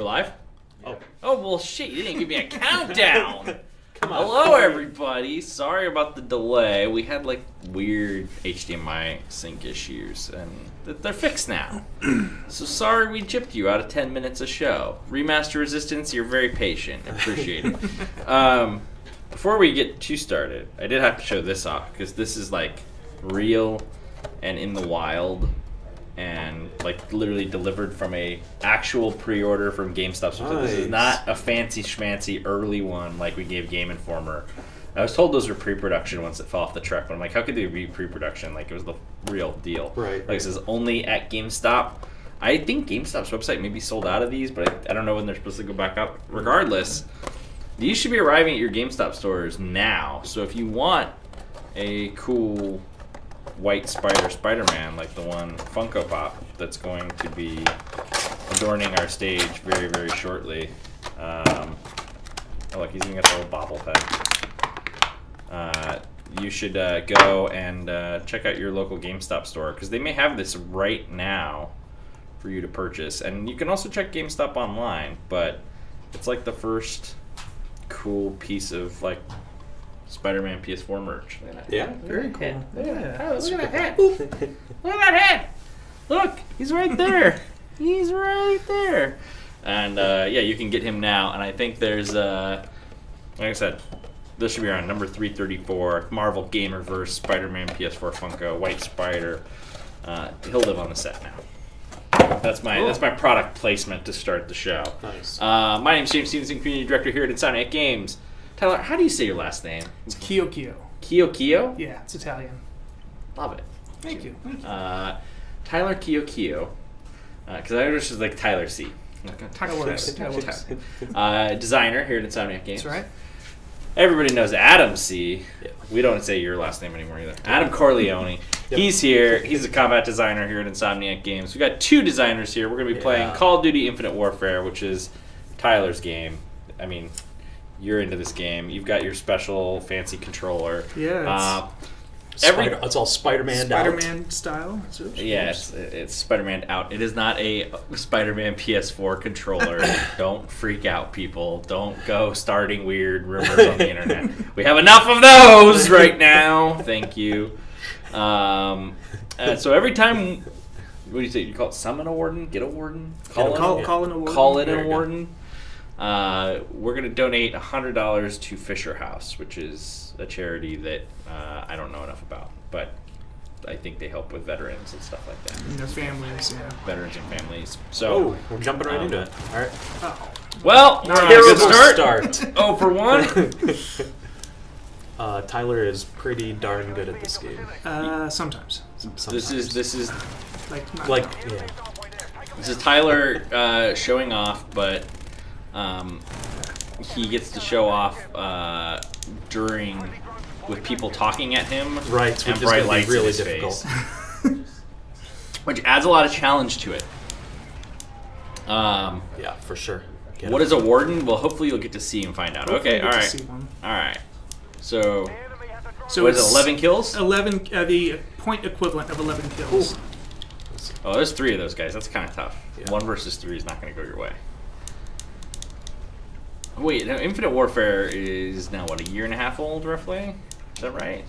We're live? Oh. Oh, well, shit, you didn't give me a countdown. Come on. Hello, everybody. Sorry about the delay. We had, like, weird HDMI sync issues, and they're fixed now. So sorry we gypped you out of 10 minutes of show. Remaster Resistance, you're very patient. Appreciate it. Before we get too started, I did have to show this off, because this is, like, real and in the wild. And like literally delivered from a actual pre-order from GameStop. So nice. This is not a fancy schmancy early one like we gave Game Informer. I was told those were pre-production once it fell off the truck, but I'm like, how could they be pre-production? Like it was the real deal. Right. Like it says only at GameStop. I think GameStop's website may be sold out of these, but I don't know when they're supposed to go back up. Regardless, these should be arriving at your GameStop stores now. So if you want a cool white Spider-Man, like the one Funko Pop that's going to be adorning our stage very, very shortly. Oh, look, he's even got the little bobblehead. You should go and check out your local GameStop store, because they may have this right now for you to purchase. And you can also check GameStop online, but it's like the first cool piece of, like, Spider-Man PS4 merch. Yeah, very cool. Yeah. Look at that head. Look at that head. Look, he's right there. He's right there. And yeah, you can get him now. And I think there's, like I said, this should be around number 334. Marvel Gamerverse, Spider-Man PS4 Funko, White Spider. He'll live on the set now. That's my product placement to start the show. Nice. My name's James Stevenson, Community Director here at Insomniac Games. Tyler, how do you say your last name? It's Kyo. Kyo? Yeah, it's Italian. Love it. Thank you. Tyler Kyo. Because I was just like Tyler C. That works. Designer here at Insomniac Games. That's right. Everybody knows Adam C. Yeah. We don't say your last name anymore either. Adam Corleone. Yep. He's here. He's a combat designer here at Insomniac Games. We got two designers here. We're going to be playing Call of Duty Infinite Warfare, which is Tyler's game. I mean, you're into this game. You've got your special fancy controller. Yeah. It's all Spider-Man out. Spider-Man style. Yeah, it's Spider-Man out. It is not a Spider-Man PS4 controller. Don't freak out, people. Don't go starting weird rumors on the internet. We have enough of those right now. Thank you. So every time, what do you say? You call it summon a warden? Get a warden? Call in a warden. Call it a warden. We're going to donate $100 to Fisher House, which is a charity that I don't know enough about, but I think they help with veterans and stuff like that. And their families, yeah. Veterans and families. So we're jumping right into it. All right. Oh. Well, we're on a good start. Oh, for one. Tyler is pretty darn good at this game. Sometimes. This is This is Tyler showing off, but he gets to show off with people talking at him, right? And bright lights really in his face, which adds a lot of challenge to it. Yeah, for sure. What is a warden? Well, hopefully you'll get to see and find out. Hopefully Okay, all right. So what is it, 11 kills? 11, the point equivalent of 11 kills. Ooh. Oh, there's 3 of those guys. That's kind of tough. Yeah. 1 versus 3 is not going to go your way. Wait, now Infinite Warfare is now, what, a year and a half old, roughly? Is that right?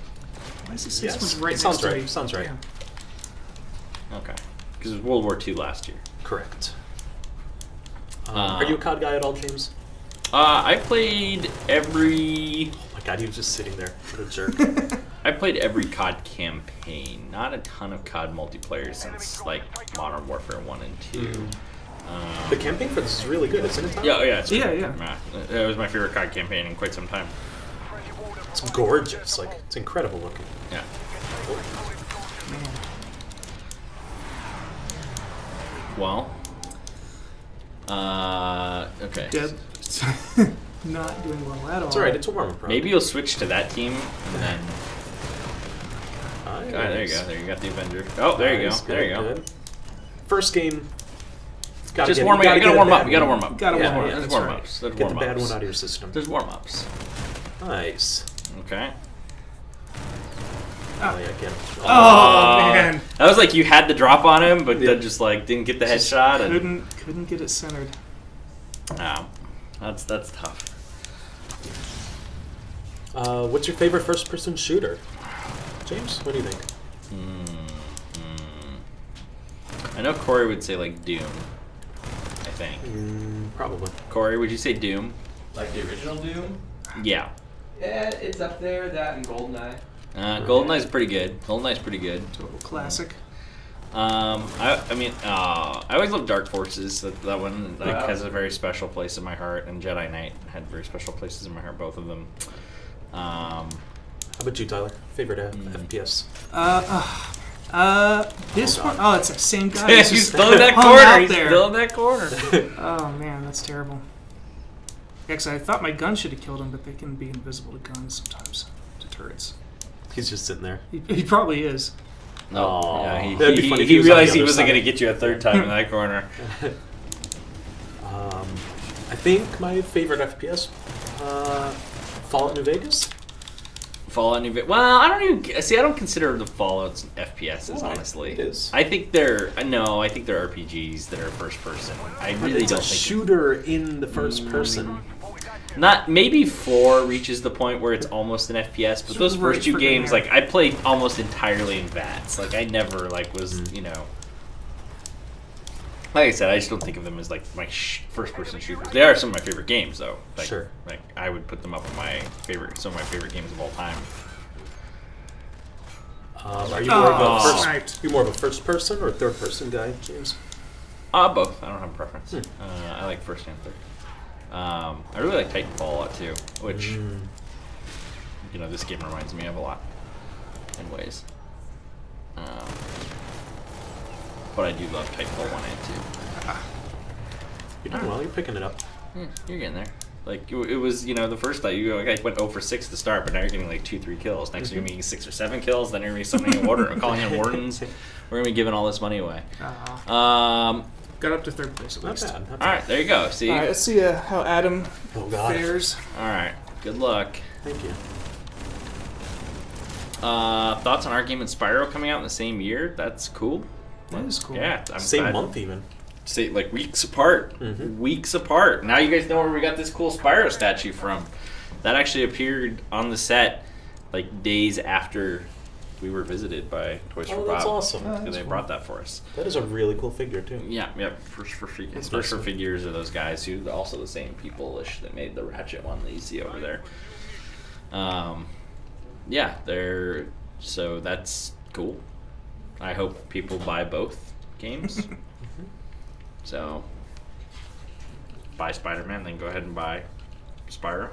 Yes. Right, sounds right. Sounds right. Yeah. Okay. Because it was World War II last year. Correct. Are you a COD guy at all, James? I played every... Oh my god, he was just sitting there. What a jerk. I played every COD campaign. Not a ton of COD multiplayer since, like, Modern Warfare 1 and 2. The campaign for this is really good, isn't it, Tom? Yeah, it's yeah. It was my favorite COD campaign in quite some time. It's gorgeous. Like, it's incredible looking. Yeah. Well. Okay. Dead. Not doing well at all. It's alright, it's a warm-up. Maybe you'll switch to that team, and then... there you go. There you got the Avenger. Oh, there you go. There you go. First game... You gotta warm up. You gotta warm up. There's warm-ups. Get the bad one out of your system. There's warm-ups. Nice. Okay. Man. That was like you had the drop on him, but then just like didn't get the headshot. Couldn't get it centered. That's tough. What's your favorite first-person shooter? James, what do you think? I know Corey would say like Doom. I think. Probably. Corey, would you say Doom? Like the original Doom? Yeah. Yeah, it's up there. That and GoldenEye. GoldenEye's pretty good. GoldenEye's pretty good. Total classic. I always love Dark Forces. That one has a very special place in my heart, and Jedi Knight had very special places in my heart. Both of them. How about you, Tyler? Favorite FPS? This Oh, one. God. Oh, it's the same guy. He's He's just still in that hung corner. out He's there. still in that corner. Oh man, that's terrible. Yeah, 'cause I thought my gun should have killed him, but they can be invisible to guns sometimes, to turrets. He's just sitting there. He probably is. No, Aw. yeah, That'd be funny if he he was on realized the he other wasn't side. going to get you a third time in that corner. I think my favorite FPS, Fallout New Vegas. Fallout New Vegas. Well, I don't consider the Fallouts FPSs, Oh, honestly. it is. I think they're RPGs that are first person. I really It's don't a think shooter in the first person. maybe 4 reaches the point where it's almost an FPS, but those Right first 2 freaking games, there. like I played almost entirely in VATS. Like I never was, Like I said, I just don't think of them as like my first-person shooters. They are some of my favorite games, though. Like, Sure. Like I would put them up on some of my favorite games of all time. Are you more of a sniped. you more of a first person or third person guy, James? Both. I don't have a preference. I like first and third. I really like Titanfall a lot too, which this game reminds me of a lot in ways. But I do love Titanfall 1 and 2. You're doing well. You're picking it up. Yeah, you're getting there. Like it was, the first night you went 0 for 6 to start, but now you're getting like 2-3 kills. Next you're gonna be 6 or 7 kills. Then you're gonna be summoning calling in wardens. We're gonna be giving all this money away. Got up to third place at Not least. bad. All right, there you go. See. All right, let's see how Adam Oh God. fares. All right. Good luck. Thank you. Thoughts on our game and Spyro coming out in the same year? That's cool. That is cool. Yeah, Same glad- month even. Say like weeks apart. Weeks apart. Now you guys know where we got this cool Spyro statue from. That actually appeared on the set like days after we were visited by Toys for Oh, Bob. that's awesome. And they brought that for us. That is a really cool figure too. Yeah. First for figures. That's First for awesome. figures are those guys who are also the same people-ish that made the Ratchet one that you see over there. Yeah, so that's cool. I hope people buy both games. So, buy Spider-Man, then go ahead and buy Spyro.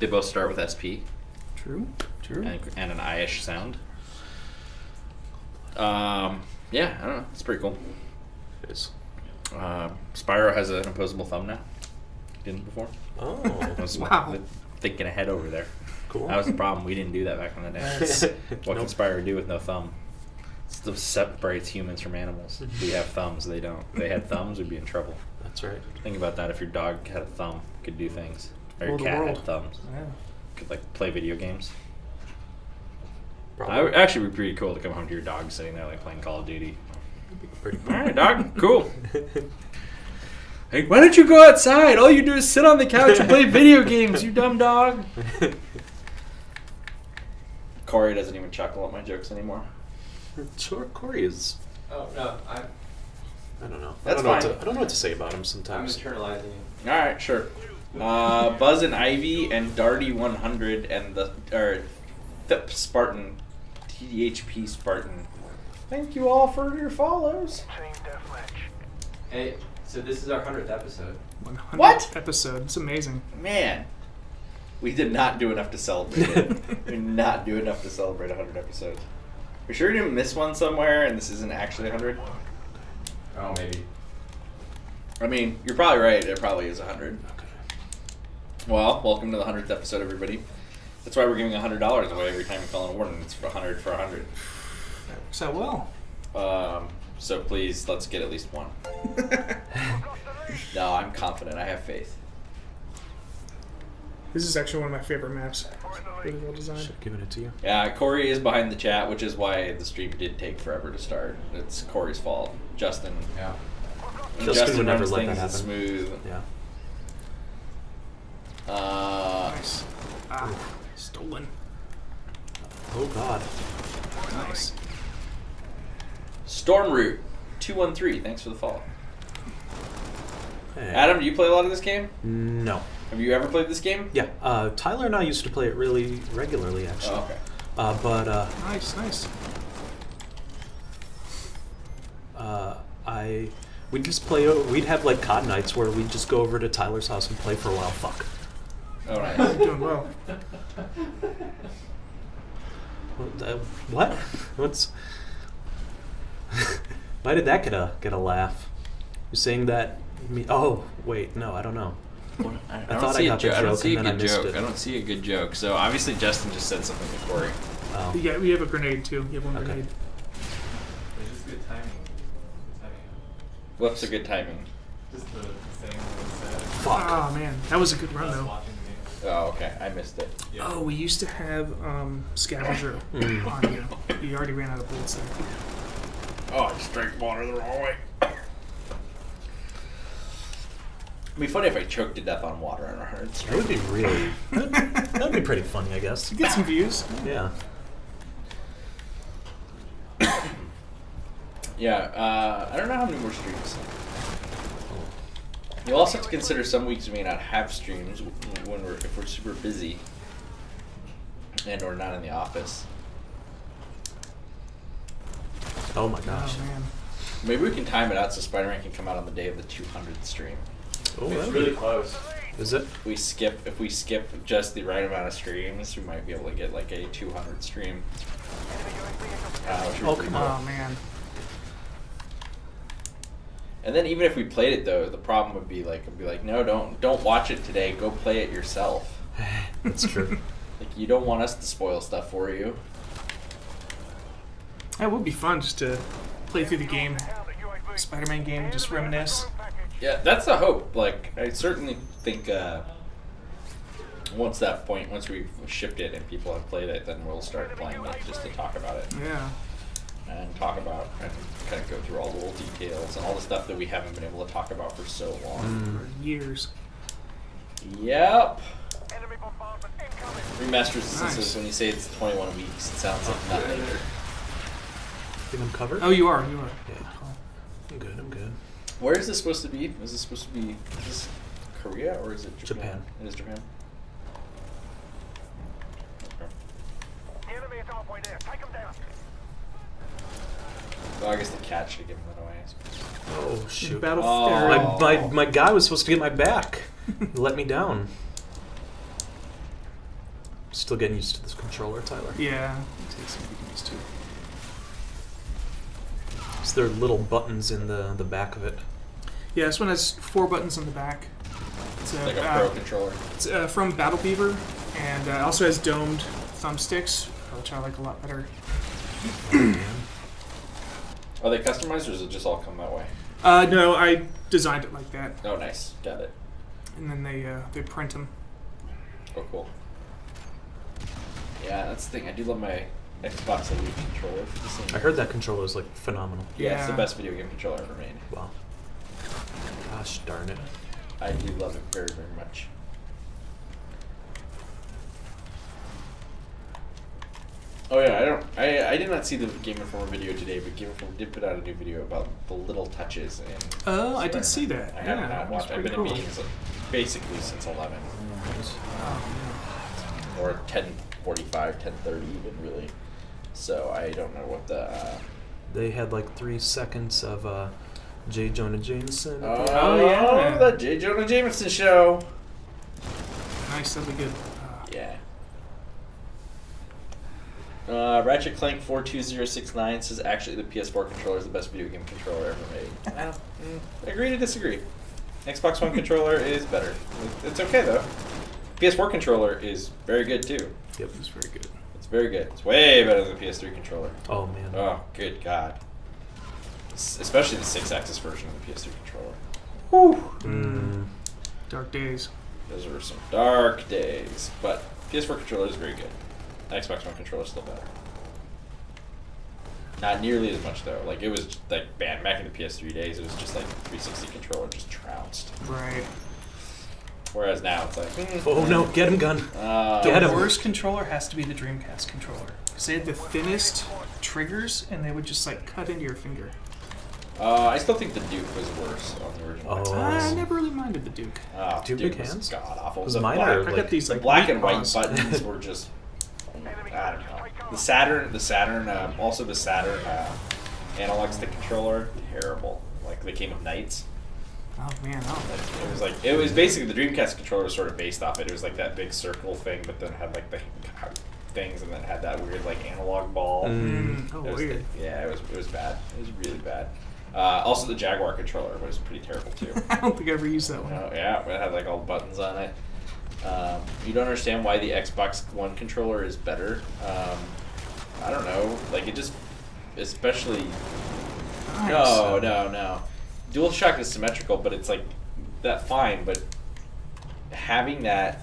They both start with SP True. and an I-ish sound. Yeah, I don't know. It's pretty cool. It is. Spyro has an opposable thumb now. Didn't before. Oh, I was Wow. thinking ahead over there. cool. That was the problem. We didn't do that back in the day. What can Spyro do with no thumb? It's what separates humans from animals. We have thumbs. They don't. If they had thumbs, we'd be in trouble. That's right. Think about that. If your dog had a thumb, could do things. Or your Rule the cat world. had thumbs. Yeah. Could like play video games. Probably. I would actually be pretty cool to come home to your dog sitting there like playing Call of Duty. Pretty All right, dog. Cool. Hey, why don't you go outside? All you do is sit on the couch and play video games, you dumb dog. Corey doesn't even chuckle at my jokes anymore. Sure, Corey is. Oh no, I don't know. That's I don't know fine. I don't know what to say about him I'm sometimes. internalizing it. All right, sure. Buzz and Ivy and Darty 100 and the Thip Spartan, TDHP Spartan. Thank you all for your follows. Hey, so this is our 100th episode. 100th What? episode? It's amazing. Man, we did not do enough to celebrate it. We did not do enough to celebrate 100 episodes. We sure didn't miss one somewhere and this isn't actually 100? Oh, maybe. I mean, you're probably right. It probably is 100. Okay. Well, welcome to the 100th episode, everybody. That's why we're giving $100 away every time we call an warden. It's for 100 for 100. That works out well. So please, let's get at least one. No, I'm confident. I have faith. This is actually one of my favorite maps. Really well designed. Should have given it to you. Yeah, Corey is behind the chat, which is why the stream did take forever to start. It's Corey's fault. Justin Yeah. Justin would never let that things happen. smooth. Yeah. Nice. Stolen. Oh God. Nice. Storm Root 213. Thanks for the follow. Hey. Adam, do you play a lot of this game? No. Have you ever played this game? Yeah. Tyler and I used to play it really regularly, actually. Oh, okay. But Nice. we'd just play. We'd have like COD nights where we'd just go over to Tyler's house and play for a while. Fuck. Oh, nice. You're doing well. What? What's? Why did that get a laugh? You're saying that? Oh wait, no, I don't know. I thought I got the joke and then I missed it. I don't see a good joke. So obviously Justin just said something to Corey. Oh. Yeah, we have a grenade too. You have one Okay. grenade. It's just good timing. What's a good timing? Just the saying what it said. Fuck. Oh man, that was a good run I was though. watching the game. Oh, okay. I missed it. Yeah. Oh, we used to have scavenger on you. You already ran out of bullets there. Oh, I just drank water the wrong way. It'd be funny if I choked to death on water on 100 That straight. would be really. That'd be pretty funny, I guess. Get some views. Yeah. Yeah, I don't know how many more streams. You'll also have to consider some weeks we may not have streams when if we're super busy and or not in the office. Oh my gosh. Oh man. Maybe we can time it out so Spider-Man can come out on the day of the 200th stream. Oh, It's that'd really be- close. Is it? If we skip just the right amount of streams, we might be able to get like a 200 stream. Which would Oh, be come cool. Oh man. And then even if we played it though, the problem would be like, no, don't watch it today. Go play it yourself. That's true. Like you don't want us to spoil stuff for you. That would be fun just to play through the game, Spider-Man game, and just reminisce. Yeah, that's the hope. Like I certainly think once we've shipped it and people have played it, then we'll start playing it just to talk about it Yeah. and talk about and kind of go through all the little details and all the stuff that we haven't been able to talk about for so long. For years. Yep. Remasters Nice. says when you say it's 21 weeks, it sounds like nothing. Think I'm covered? Oh, you are. Yeah. I'm good. Where is this supposed to be? Is this Korea or is it Japan? Japan. It is Japan. Okay. Well, I guess the cat should have given that away. I suppose. Oh shoot. Battlefield. My guy was supposed to get my back. He let me down. Still getting used to this controller, Tyler. Yeah. It takes some getting used to. So there are little buttons in the back of it. Yeah, this one has 4 buttons on the back. It's Like a pro controller. It's from Battle Beaver, and it also has domed thumbsticks, which I like a lot better. Are they customized or does it just all come that way? No, I designed it like that, Oh, nice. Got it. and then they print them. Oh, cool. Yeah, that's the thing. I do love my Xbox Elite controller for the same. I heard that controller is like phenomenal. Yeah, it's the Yeah. best video game controller ever made. Wow. Gosh darn it. I do love it very, very much. Oh yeah, I did not see the Game Informer video today, but Game Informer did put out a new video about the little touches in Oh, I did Spider-Man. see that. I have Yeah, not that was watched. I've pretty been cool. in meetings basically since 11 Oh, or 10:45, 10:30 even really. So I don't know what the. They had like 3 seconds of J. Jonah Jameson. Oh, yeah. The J. Jonah Jameson show. nice. That'll be good. Yeah. Ratchet Clank 42069 says actually the PS4 controller is the best video game controller ever made. Well, agree to disagree. Xbox One controller is better. It's okay though. PS4 controller is very good too. Yep, it's very good. It's very good. It's way better than the PS3 controller. Oh man. Oh, good God. Especially the 6-axis version of the PS3 controller. Dark days. Those were some dark days. But PS4 controller is very good. Xbox One controller is still better. Not nearly as much though. Like it was like bad back in the PS3 days. It was just like 360 controller just trounced. Right. Whereas now it's like, oh no, get him, gun. The worst controller has to be the Dreamcast controller. Because they had the thinnest triggers, and they would just like cut into your finger. I still think the Duke was worse on the original. Oh. I never really minded the Duke. Do you have big was hands? God awful. Because mine are I got these The like black meat and white paws. buttons were just, I don't know. The Saturn, also the Saturn analog stick controller, terrible. Like they came with knights. Oh man, It was basically the Dreamcast controller was sort of based off it. It was like that big circle thing, but then had like the things, and then had that weird like analog ball. weird. It was bad. It was really bad. Also, the Jaguar controller was pretty terrible too. I don't think I ever used that one. Yeah, it had like all the buttons on it. You don't understand why the Xbox One controller is better. I don't know. Like it just, especially. Nice. No. DualShock is symmetrical, but it's like that fine. But having the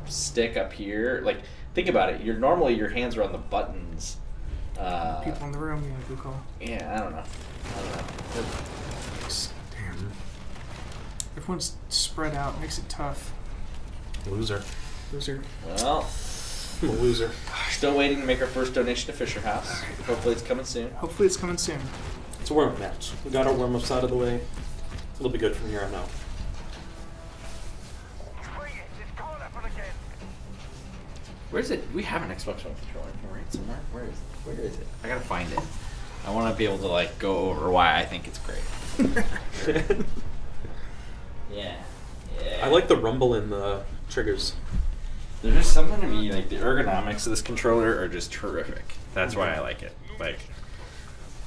stick up here, like think about it. Normally your hands are on the buttons. People in the room, yeah, good call. Yeah, I don't know. Damn. Everyone's spread out, makes it tough. Loser. Loser. Well, I'm a loser. still waiting to make our first donation to Fisher House. Hopefully it's coming soon. Hopefully it's coming soon. It's a warm-up match. We got our warm-ups out of the way. It'll be good from here on out. Where's it? We have an Xbox One controller. Can we read somewhere? Where is it? I gotta find it. I want to be able to like go over why I think it's great. Yeah. I like the rumble in the triggers. There's just something to me, like the ergonomics of this controller are just terrific. That's why I like it. Like,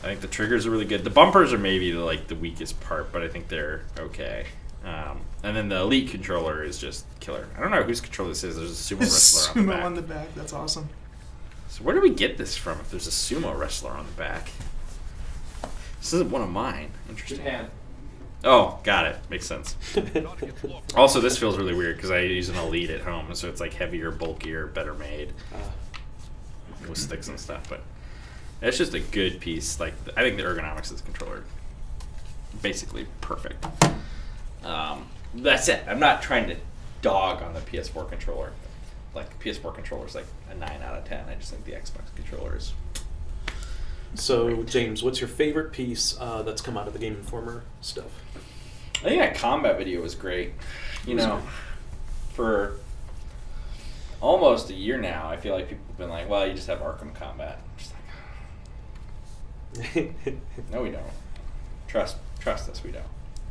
I think the triggers are really good. The bumpers are maybe the weakest part, but I think they're okay. And then the Elite controller is just killer. I don't know whose controller this is. There's a sumo wrestler Sumo on the back. That's awesome. So where do we get this from if there's a sumo wrestler on the back? This isn't one of mine. Interesting. Japan. Oh, got it. Makes sense. Also, this feels really weird because I use an Elite at home, so it's like heavier, bulkier, better made with sticks and stuff. But it's just a good piece. Like I think the ergonomics of this controller basically perfect. That's it. I'm not trying to dog on the PS4 controller. Like PS4 controller is like a 9 out of 10. I just think the Xbox controller is. So, great. James, what's your favorite piece that's come out of the Game Informer stuff? I think that combat video was great. You know, for almost a year now, I feel like people have been like, well, you just have Arkham Combat. I'm just like, no, we don't. Trust us, we don't.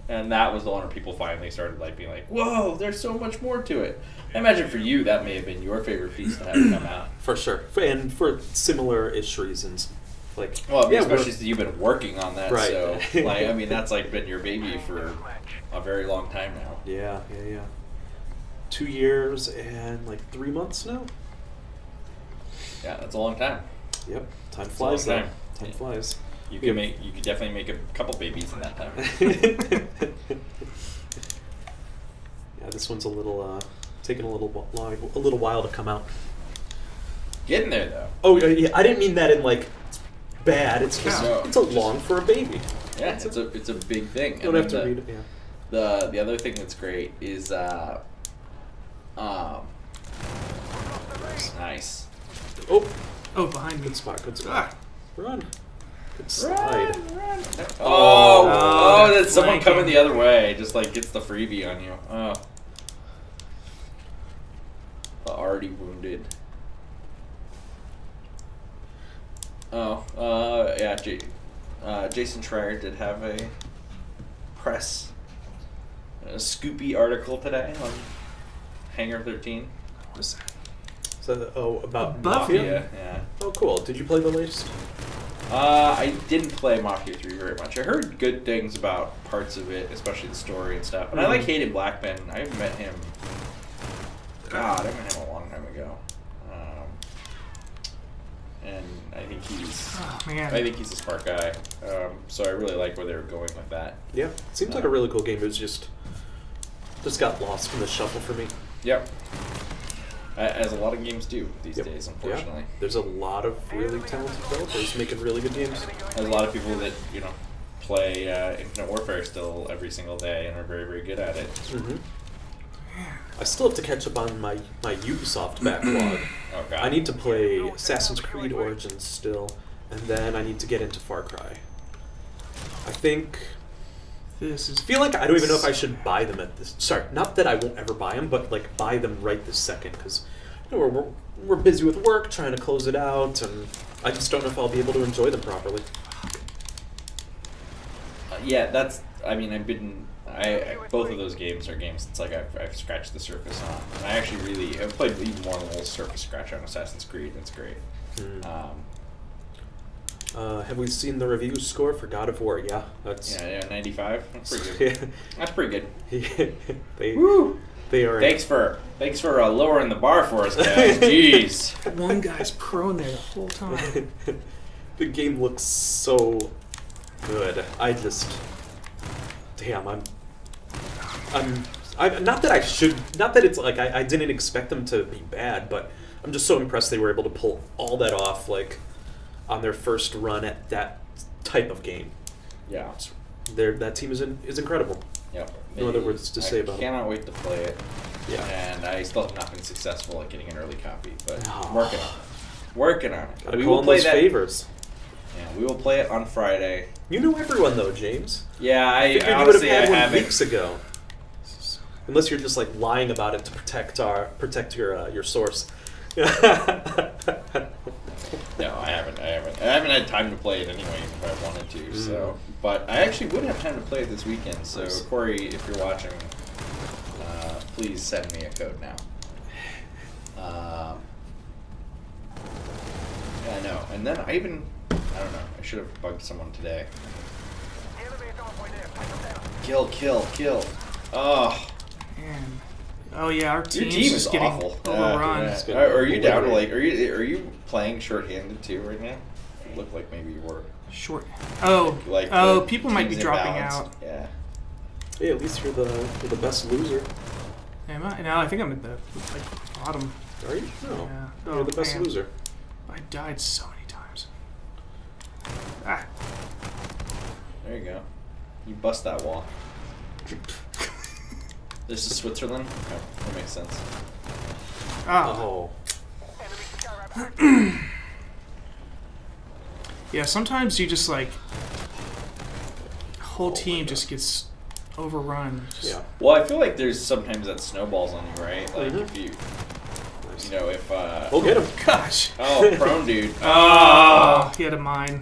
And that was the one where people finally started like being like, whoa, there's so much more to it. I imagine for you, that may have been your favorite piece to have come out. For sure. And for similar-ish reasons. Like, Well, especially since you've been working on that, Right. so like, I mean, that's like been your baby for a very long time now. Yeah. 2 years and like 3 months now? Yeah, that's a long time. Yep. Time It's a flies, long though. time. Time flies. You could definitely make a couple babies in that time. Yeah, this one's a little taking a little while to come out. Getting there though. Oh yeah, I didn't mean that in like bad. It's just No. it's a long for a baby. Yeah, it's a big thing. You don't have to read it. Yeah. The other thing that's great is nice. Oh, behind me. Good spot. Run. Good slide. Run. Oh, that's someone flanking. coming the other way. Just like gets the freebie on you. Oh. The already wounded. Oh, yeah. Jason Schreier did have a scoopy article today on Hangar 13. What was that? So, about Buffy? Mafia? Yeah. Oh, cool. Did you play the latest? I didn't play Mafia 3 very much. I heard good things about parts of it, especially the story and stuff. And I like Hayden Blackman. I met him. God, I met him a long time ago. And I think he's a smart guy. So I really like where they were going with that. Yeah. Seems like a really cool game. It was just got lost in the shuffle for me. Yep. As a lot of games do these days, unfortunately. Yeah. There's a lot of really talented developers making really good games. There's a lot of people that, play Infinite Warfare still every single day and are very, very good at it. Mm-hmm. I still have to catch up on my Ubisoft backlog. Oh, God. I need to play Assassin's Creed Origins still, and then I need to get into Far Cry. I think... I feel like I don't even know if I should buy them at this... Sorry, not that I won't ever buy them, but like buy them right this second, because we're busy with work, trying to close it out, and I just don't know if I'll be able to enjoy them properly. Yeah, that's... I mean, both of those games are games that's like I've scratched the surface on. And I actually I've played even more than a little surface scratch on Assassin's Creed. That's great. Have we seen the review score for God of War? Yeah, that's 95. That's pretty good. That's pretty good. Woo! They are. Thanks for lowering the bar for us, guys. Jeez. One guy's prone there the whole time. The game looks so good. Damn, I'm not that it's like I didn't expect them to be bad, but I'm just so impressed they were able to pull all that off, like, on their first run at that type of game. Yeah. That team is incredible. Yep. No other words to say about it. I cannot wait to play it. Yeah. And I still have not been successful at getting an early copy, but I'm working on it. Working on it. Gotta call in those favors. Yeah, we will play it on Friday. You know everyone though, James. Yeah, I figured honestly you would have had one haven't. Weeks ago. Unless you're just like lying about it to protect your source. No, I haven't. I haven't had time to play it anyway, if I wanted to. So, but I actually would have time to play it this weekend. So, nice. Corey, if you're watching, please send me a code now. Yeah, I know. And then I don't know. I should have bugged someone today. Kill. Oh. Man. Oh yeah, our team is getting awful. overrun. Are you down to are you playing shorthanded too right now? You look like maybe you were. Short. People might be dropping out. Yeah. Hey, at least you're the best loser. Am I? No, I think I'm at the bottom. Are you? No. Yeah. You're the best loser. I died so many times. Ah. There you go. You bust that wall. This is Switzerland? Okay, that makes sense. Oh. Yeah, sometimes you just like whole team just gets overrun. Yeah. Well, I feel like there's sometimes that snowballs on you, right? Like if you if we'll get him. Gosh. Oh, prone dude. Oh, he had a mine.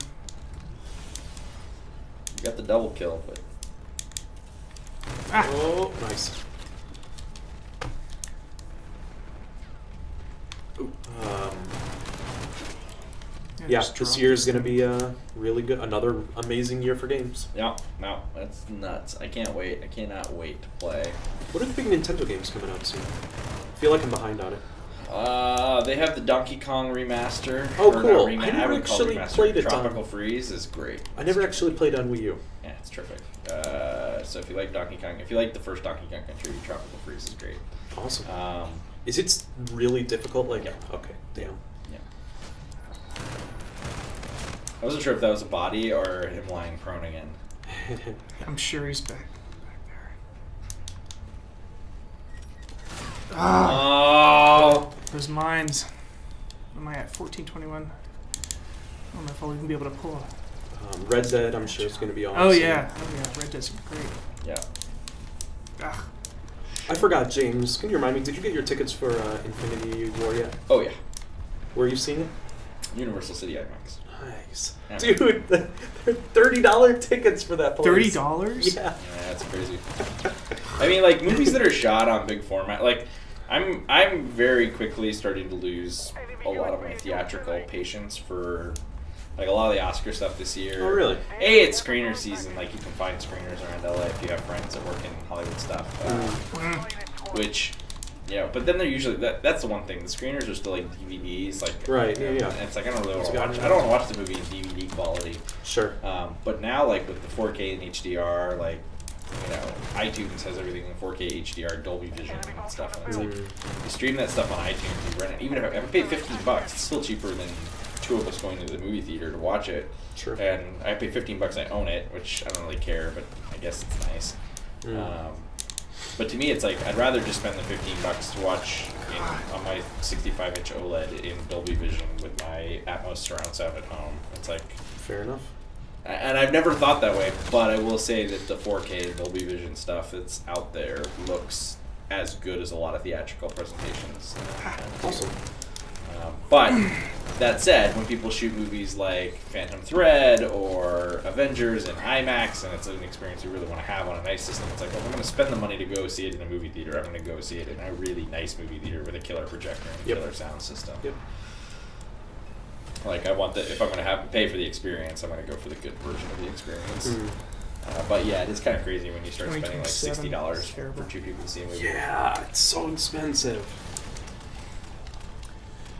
You got the double kill, but. Ah. Oh, nice. Yeah, this year is going to be really good. Another amazing year for games. Yeah, no, that's nuts. I can't wait. I cannot wait to play. What are the big Nintendo games coming out soon? I feel like I'm behind on it. They have the Donkey Kong remaster. Oh, cool. I never actually played it. Tropical Freeze is great. I never actually played on Wii U. Yeah, it's terrific. So if you like Donkey Kong, if you like the first Donkey Kong Country, Tropical Freeze is great. Awesome. Is it really difficult? Like, yeah. Okay, damn. Yeah. I wasn't sure if that was a body or him lying prone again. I'm sure he's back there. Oh! Those mines. What am I at? 1421? I don't know if I'll even be able to pull. Red Dead, I'm sure it's going to be awesome. Oh yeah, Red Dead's great. Yeah. Ah. I forgot, James. Can you remind me? Did you get your tickets for Infinity War yet? Oh yeah. Where are you seeing it? Universal City IMAX. Nice, dude. They're $30 tickets for that place. $30? Yeah. Yeah, that's crazy. I mean, like movies that are shot on big format, like. I'm very quickly starting to lose a lot of my theatrical patience for like a lot of the Oscar stuff this year. Oh, really? It's screener season. Like you can find screeners around LA if you have friends that work in Hollywood stuff. Which, yeah, but then they're usually that's the one thing. The screeners are still like DVDs, like right. Yeah. And it's like I don't really want to watch. I don't want to watch the movie in DVD quality. Sure. But now, like with the 4K and HDR, like. iTunes has everything in 4K HDR, Dolby Vision and stuff, and it's like you stream that stuff on iTunes, you rent it. Even if I pay $15, it's still cheaper than two of us going to the movie theater to watch it. Sure. And I pay $15, I own it, which I don't really care, but I guess it's nice. But to me, it's like I'd rather just spend the $15 to watch on my 65-inch OLED in Dolby Vision with my Atmos surround sound at home. It's like Fair enough. And I've never thought that way, but I will say that the 4K Dolby Vision stuff that's out there looks as good as a lot of theatrical presentations. Awesome. But that said, when people shoot movies like Phantom Thread or Avengers in IMAX, and it's an experience you really want to have on a nice system, it's like, well, if I'm going to spend the money to go see it in a movie theater, I'm going to go see it in a really nice movie theater with a killer projector and a killer sound system. Yep. Like, I want if I'm going to pay for the experience, I'm going to go for the good version of the experience. But yeah, it is kind of crazy when you start spending like $60 for two people to see a movie. Yeah, it's so expensive.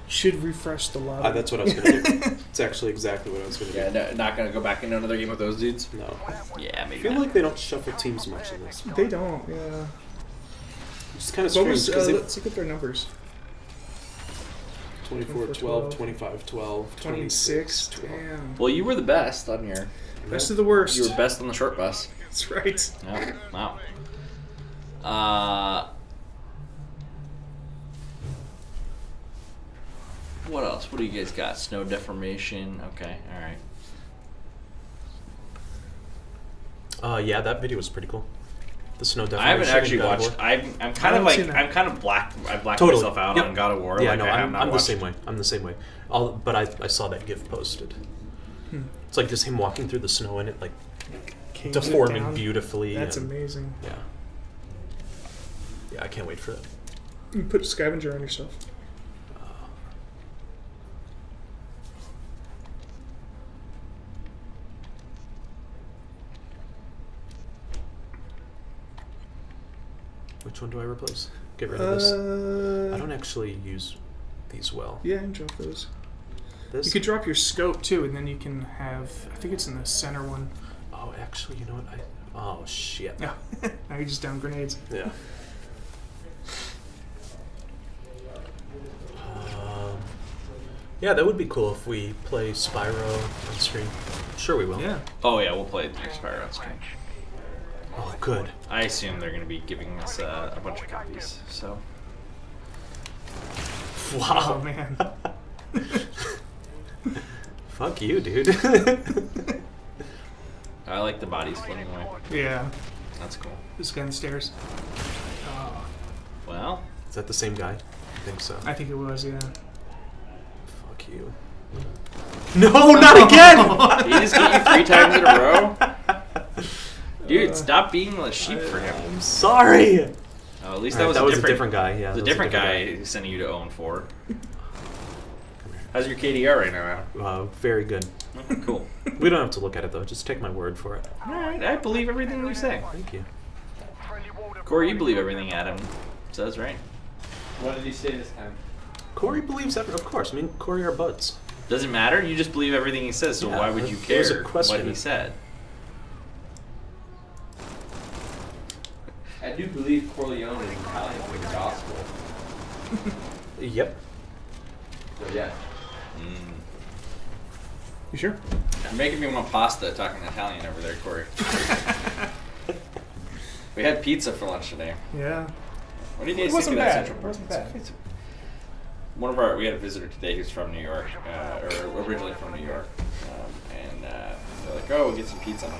Should refresh the lobby. That's what I was going to do. It's actually exactly what I was going to do. Yeah, not going to go back into another game with those dudes? No. Yeah, I maybe feel not. like they don't shuffle teams much in this. They don't, yeah. It's kind of What strange was, because let's look at their numbers. 24, 12, 25, 12, 26, 12. damn. Well, you were the best on your... Best of the worst. You were best on the short bus. That's right. Yeah, wow. What else? What do you guys got? Snow deformation. Okay, all right. Yeah, that video was pretty cool. The snow deformation. I haven't actually in God of watched. War. I'm kind of like I'm kind of black. I blacked myself out on God of War. Yeah, like, no, I have I'm not the watched. same way. I'm the same way. But I saw that GIF posted. It's like just him walking through the snow and it like Canes it deforming down. beautifully. That's and, amazing. Yeah. Yeah, I can't wait for that. You can put a scavenger on yourself. Which one do I replace? Get rid of this. I don't actually use these well. Yeah, and drop those. This? You could drop your scope too, and then you can have. I think it's in the center one. Oh, actually, you know what? Oh shit. Yeah. Now you're just down grenades. Yeah. Yeah, that would be cool if we play Spyro on stream. Sure, we will. Yeah. Oh yeah, we'll play the next Spyro on stream. Oh, good. I assume they're going to be giving us a bunch of copies. So. Wow. Oh man. Fuck you, dude. I like the bodies floating away. Yeah. That's cool. This guy on the stairs. Well. Is that the same guy? I think so. I think it was. Yeah. Fuck you. No, not again! Did he just get you 3 times in a row? Dude, stop being a sheep for him. I'm sorry. Oh, at least Right, that was a different guy. Yeah, The that was different guy sending you to 0-4. How's your KDR right now? Very good. Okay, cool. We don't have to look at it though. Just take my word for it. All right, I believe everything you say. Thank you. Corey, you believe everything Adam says, right? What did he say this time? Corey believes of course. Me and Corey are buds. Doesn't matter. You just believe everything he says. So Yeah, why would you it was a care question. what he said? I do believe Corleone is Italian for the gospel. Yep. So yeah. You sure? You're making me want pasta talking Italian over there, Corey. We had pizza for lunch today. Yeah. What do you need It to wasn't think of that bad. Central It Park? wasn't bad. We had a visitor today who's from New York, or originally from New York, and they're like, "Oh, we'll get some pizza." I'm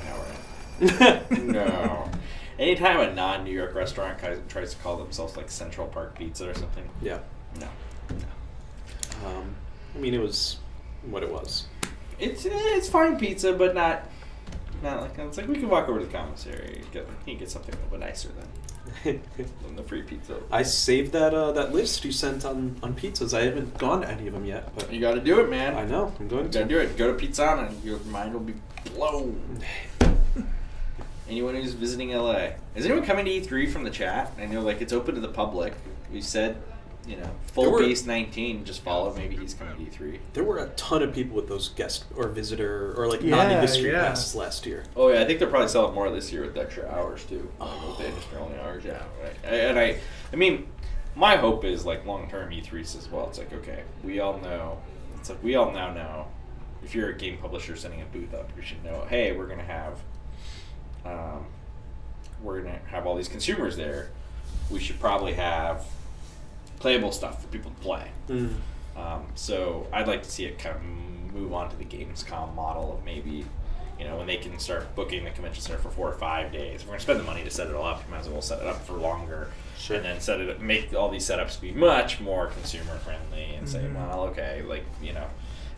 like, no. Anytime a non-New York restaurant tries to call themselves like Central Park Pizza or something, Yeah. no. I mean, it was what it was. It's fine pizza, but not like it's like we could walk over to the commissary and get something a little bit nicer than the free pizza. I saved that list you sent on pizzas. I haven't gone to any of them yet, but You got to do it, man. I know I'm going You got to to. do it. Go to Pizzana, and your mind will be blown. Anyone who's visiting LA. Is anyone coming to E3 from the chat? I know, like, it's open to the public. We said full were- base 19, just follow. Maybe he's coming to E3. There were a ton of people with those guest or visitor or like Yeah, non-industry yeah. passes last year. Oh yeah, I think they're probably selling more this year with the extra hours too. With the industry only hours, yeah. Right. I mean, my hope is like long term E3s as well. It's like okay, we all know. It's like we all now know. If you're a game publisher setting a booth up, you should know. Hey, we're gonna have all these consumers there. We should probably have playable stuff for people to play. So I'd like to see it kind of move on to the Gamescom model of maybe, when they can start booking the convention center for 4 or 5 days. If we're gonna spend the money to set it all up, you might as well set it up for longer. Sure. And then make all these setups be much more consumer friendly and say, well, okay,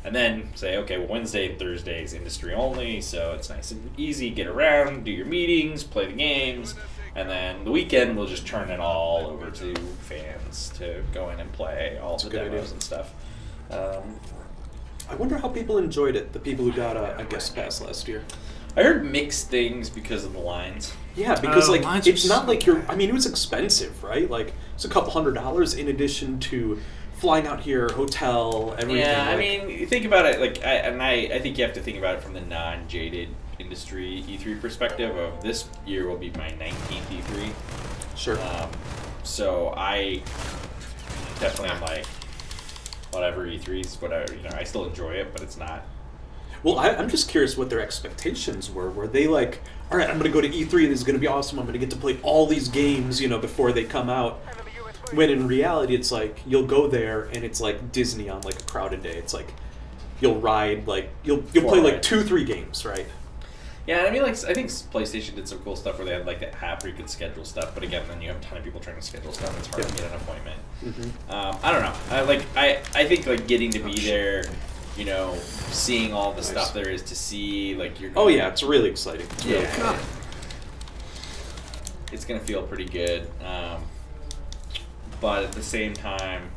and then say, okay, well, Wednesday and Thursday is industry only, so it's nice and easy, get around, do your meetings, play the games, and then the weekend we'll just turn it all over to fans to go in and play all the demos and stuff. I wonder how people enjoyed it, the people who got a guest pass last year. I heard mixed things because of the lines. Yeah, because lines it's are not so like it was expensive, right? Like it's a couple $100 in addition to flying out here, hotel, everything. Yeah, I mean, think about it. I think you have to think about it from the non-jaded industry E3 perspective. Of this year will be my 19th E3. Sure. So I definitely am like, whatever E3s, whatever. I still enjoy it, but it's not. Well, I'm just curious what their expectations were. Were they like, all right, I'm going to go to E3, this is going to be awesome, I'm going to get to play all these games, before they come out. When in reality, it's like, you'll go there, and it's like Disney on like a crowded day. It's like, you'll ride, you'll play like 2-3 games, right? Yeah, I mean, I think PlayStation did some cool stuff where they had like that app where you could schedule stuff, but again, then you have a ton of people trying to schedule stuff. It's hard to get an appointment. I don't know. I think getting to be there, seeing all the stuff there is to see, you're. Oh yeah, it's really exciting. It's really yeah, cool. It's gonna feel pretty good, but at the same time,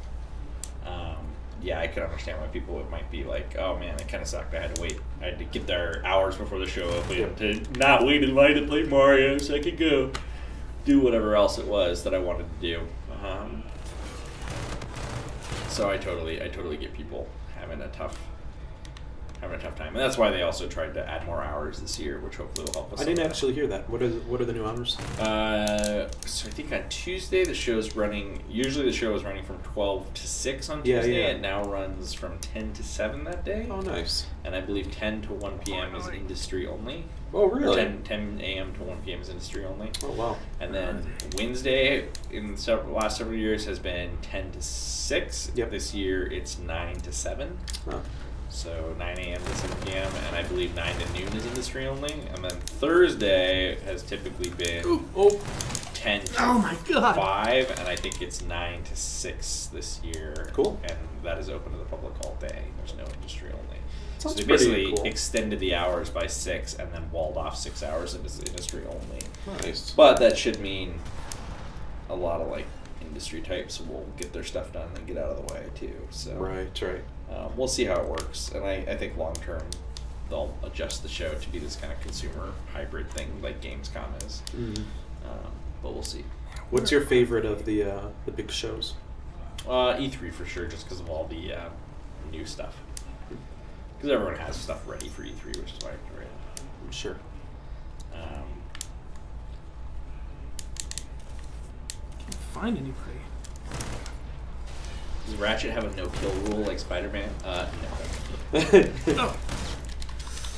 I could understand why people might be like, "Oh man, it kind of sucked. I had to get there hours before the show opened to not wait in line to play Mario, so I could go do whatever else it was that I wanted to do." So I totally get people having a tough time, and that's why they also tried to add more hours this year, which hopefully will help us. I didn't actually hear that. What are the new hours? So I think on Tuesday the show's running. Usually the show was running from 12 to 6 on Tuesday. It now runs from 10 to 7 that day. Oh, nice. And I believe 10 to 1 p.m. is industry only. Oh, really? 10 a.m. to 1 p.m. is industry only. Oh, wow. And then Wednesday in the last several years has been 10 to 6. Yep. This year it's 9 to 7. Huh. So 9 a.m. to 7 p.m. and I believe 9 to noon is industry only. And then Thursday has typically been 10 to 5, and I think it's 9 to 6 this year. Cool. And that is open to the public all day. There's no industry only. Sounds so they pretty basically cool. extended the hours by 6 and then walled off 6 hours into industry only. Nice. But that should mean a lot of industry types will get their stuff done and get out of the way too. So Right. we'll see how it works, and I think long term they'll adjust the show to be this kind of consumer hybrid thing like Gamescom is. But we'll see. What's your favorite of the big shows? E3 for sure, just because of all the new stuff. Because everyone has stuff ready for E3, which is why I enjoy it. I'm sure. Can't find anybody. Does Ratchet have a no-kill rule like Spider-Man? No. Oh.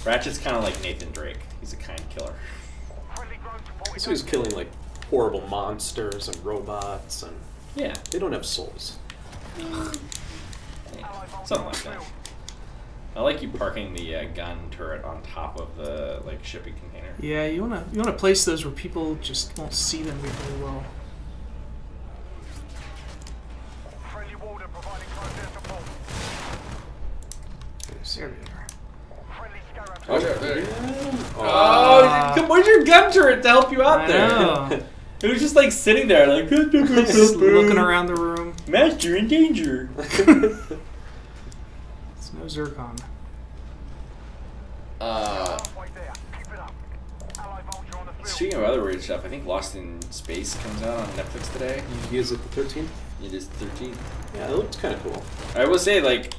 Ratchet's kind of like Nathan Drake. He's a kind killer. So he's killing horrible monsters and robots, and Yeah. they don't have souls. Yeah. Something like that. I like you parking the gun turret on top of the shipping container. Yeah, you wanna place those where people just won't see them very well. There we are. Oh, there. Oh, where's your gun turret to help you out I there? know. It was just sitting there Just looking around the room. Master in danger. It's no Speaking of other weird stuff, I think Lost in Space comes out on Netflix today. Is it the 13th? It is 13. Yeah, it looks kind of cool. I will say, like,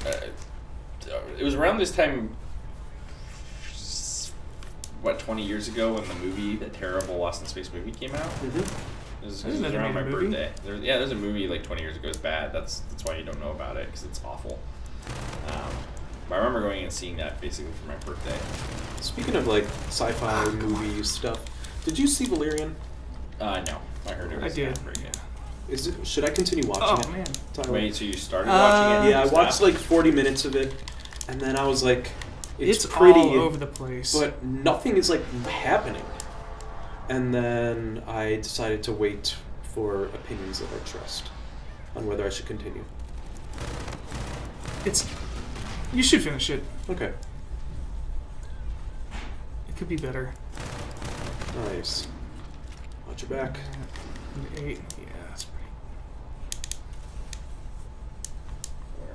it was around this time, what, 20 years ago when the movie, the terrible Lost in Space movie came out? Mm-hmm. It was I didn't know they around made my a movie. birthday. There's a movie like 20 years ago. It's bad. That's why you don't know about it, because it's awful. But I remember going and seeing that basically for my birthday. Speaking of like sci-fi movie stuff, did you see Valerian? No, I heard it was I did. not very good. Should I continue watching Oh it? man. Tyler? Wait, so you started watching it? Yeah, I and watched stopped? like 40 minutes of it, and then I was like, It's pretty all over the place. but nothing is like happening. And then I decided to wait for opinions that I trust on whether I should continue. You should finish it. Okay. It could be better. Nice. Watch your back. 8. Yeah, that's pretty.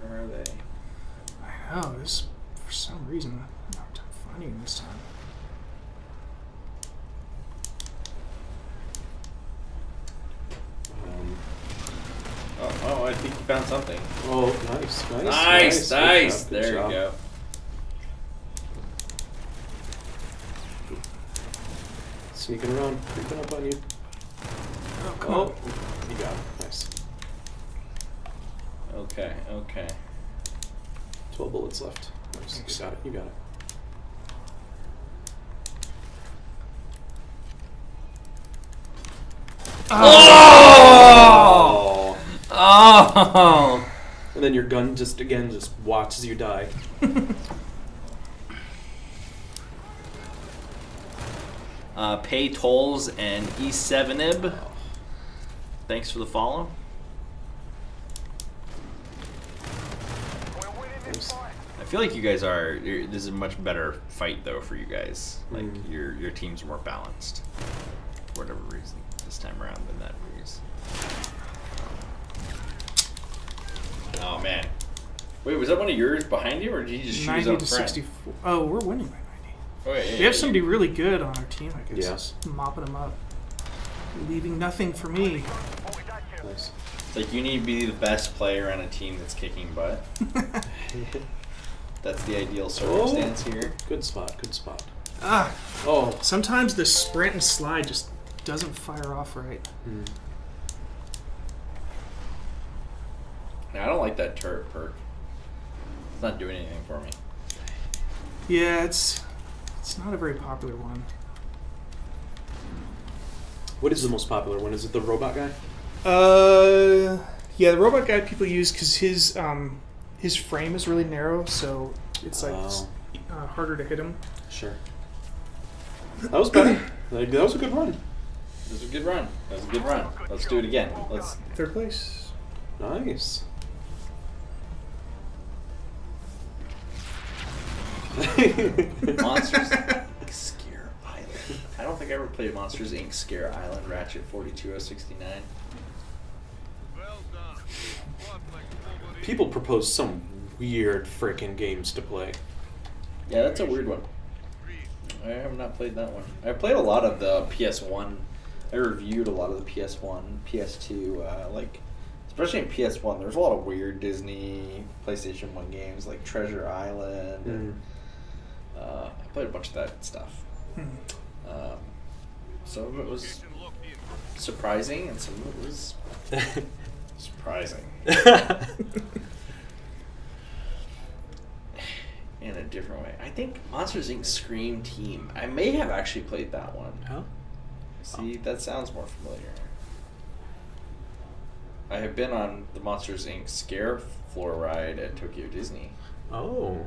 Where are they? I know. This, for some reason, I'm having a hard time finding him this time. Oh, I think you found something. Oh, nice. Nice. Good There job. you go. Sneaking around, creeping up on you. Oh, come Oh, on. you got it. Nice. Okay. 12 bullets left. Nice. Thanks. You got it. Oh! Oh! And then your gun just watches you die. Pay tolls and E7ib. Thanks for the follow. Nice. I feel like you guys this is a much better fight though for you guys. Like your teams are more balanced for whatever reason this time around than that previous. Oh man. Wait, was that one of yours behind you, or did you just shoot his 90 own to friend? 64. Oh, we're winning by 90. Oh, yeah, We have somebody really good on our team, I guess. Yeah. Just mopping them up. Leaving nothing for me. Nice. It's like you need to be the best player on a team that's kicking butt. That's the ideal circumstance here. Good spot. Ah, Oh. sometimes the sprint and slide just doesn't fire off right. Now, I don't like that turret perk. It's not doing anything for me. Yeah, it's not a very popular one. What is the most popular one? Is it the robot guy? Yeah, the robot guy people use because his frame is really narrow, so it's like harder to hit him. Sure. That was better. That was a good run. That was a good run. Let's do it again. Let's. Third place. Nice. Monsters Inc. Scare Island. I don't think I ever played Monsters Inc. Scare Island Ratchet 42069. People propose some weird freaking games to play. Yeah, that's a weird one. I have not played that one. I played a lot of the PS1. I reviewed a lot of the PS1, PS2, especially in PS1, there's a lot of weird Disney PlayStation 1 games like Treasure Island. And, I played a bunch of that stuff. Some of it was surprising, and some of it was surprising. In a different way. I think Monsters Inc. Scream Team. I may have actually played that one. Huh? See, that sounds more familiar. I have been on the Monsters Inc. Scare floor ride at Tokyo Disney. Oh.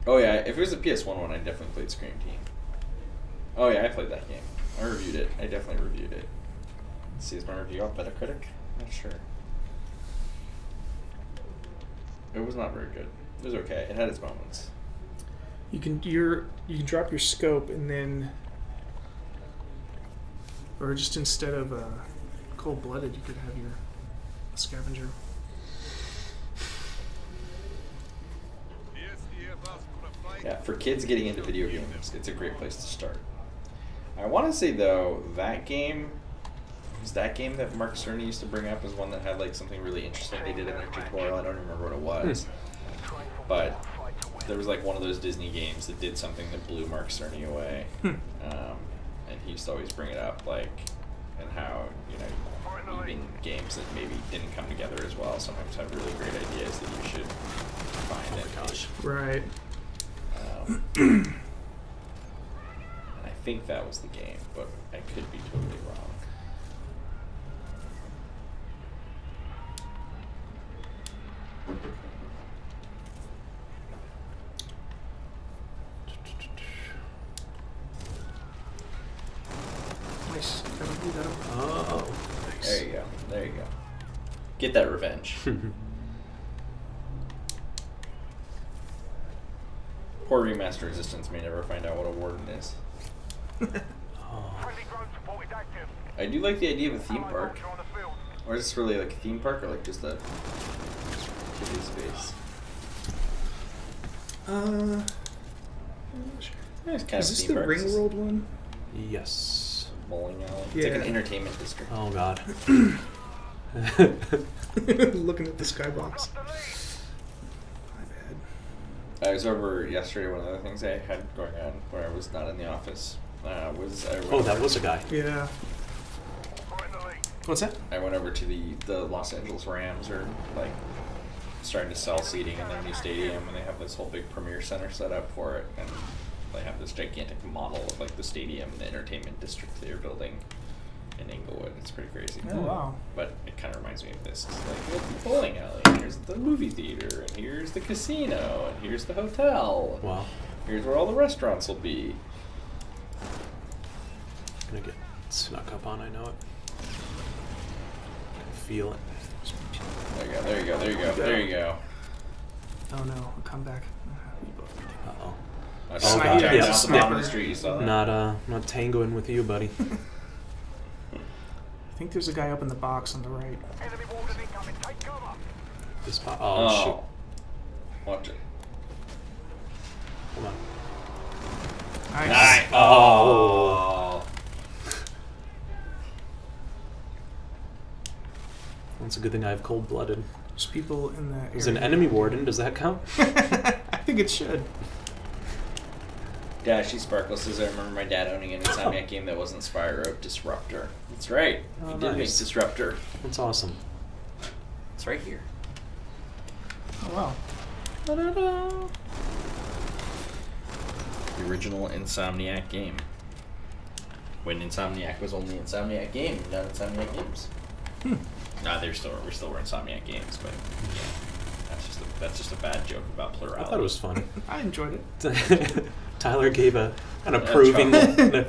Oh yeah, if it was a PS1 one, I definitely played Scream Team. Oh yeah, I played that game. I reviewed it. I definitely reviewed it. Let's see, is my review on Metacritic? Not sure. It was not very good. It was okay. It had its moments. You can drop your scope and then, or just instead of cold-blooded, you could have your scavenger. Yeah, for kids getting into video games, it's a great place to start. I want to say though, that game that Mark Cerny used to bring up is one that had like something really interesting they did in their tutorial. I don't remember what it was, but there was like one of those Disney games that did something that blew Mark Cerny away, and he used to always bring it up, like, and how even games that maybe didn't come together as well sometimes have really great ideas that you should find. Right. And I think that was the game, but I could be totally wrong. Nice. That'll do that. Oh, nice. There you go. There you go. Get that revenge. Poor Remaster Resistance may never find out what a warden is. I do like the idea of a theme park. Or is this really like a theme park or like just a activity space? It's kind Is of this theme the park. Ring World one? Yes. Bowling alley. It's like an Yeah. entertainment district. Oh God. Looking at the skybox. My bad. I was over yesterday. One of the things I had going on where I was not in the office was I went That was a guy. Yeah. What's that? I went over to the Los Angeles Rams are like starting to sell seating in their new stadium, and they have this whole big premiere center set up for it, and they have this gigantic model of like the stadium and the entertainment district they're building in Inglewood. It's pretty crazy. Oh, wow. But it kind of reminds me of this. It's like, here's the bowling alley, and here's the movie theater, and here's the casino, and here's the hotel. And Wow. here's where all the restaurants will be. Gonna get snuck up on. I know it. I feel it. There you go. There you go. There you go. There you go. Oh no, I'll come back. Uh oh. I Oh, saw God. down Yeah. the bottom of the street. You saw that? Not tangoing with you, buddy. I think there's a guy up in the box on the right. This oh, Oh. shoot. Watch it. Hold on. Nice. Oh. That's a good thing I have cold-blooded. There's people in that area. As an enemy warden, does that count? I think it should. Dashy Sparkle says, I remember my dad owning an Insomniac game that wasn't Spyro, Disruptor. That's right. Oh, He did make nice. Disruptor. That's awesome. It's right here. Oh wow. Da-da-da. The original Insomniac game. When Insomniac was only Insomniac Game, not Insomniac Games. Nah, we still were Insomniac Games, but yeah, that's just a bad joke about plurality. I thought it was fun. I enjoyed it. Tyler gave an Yeah, approving. chuckle.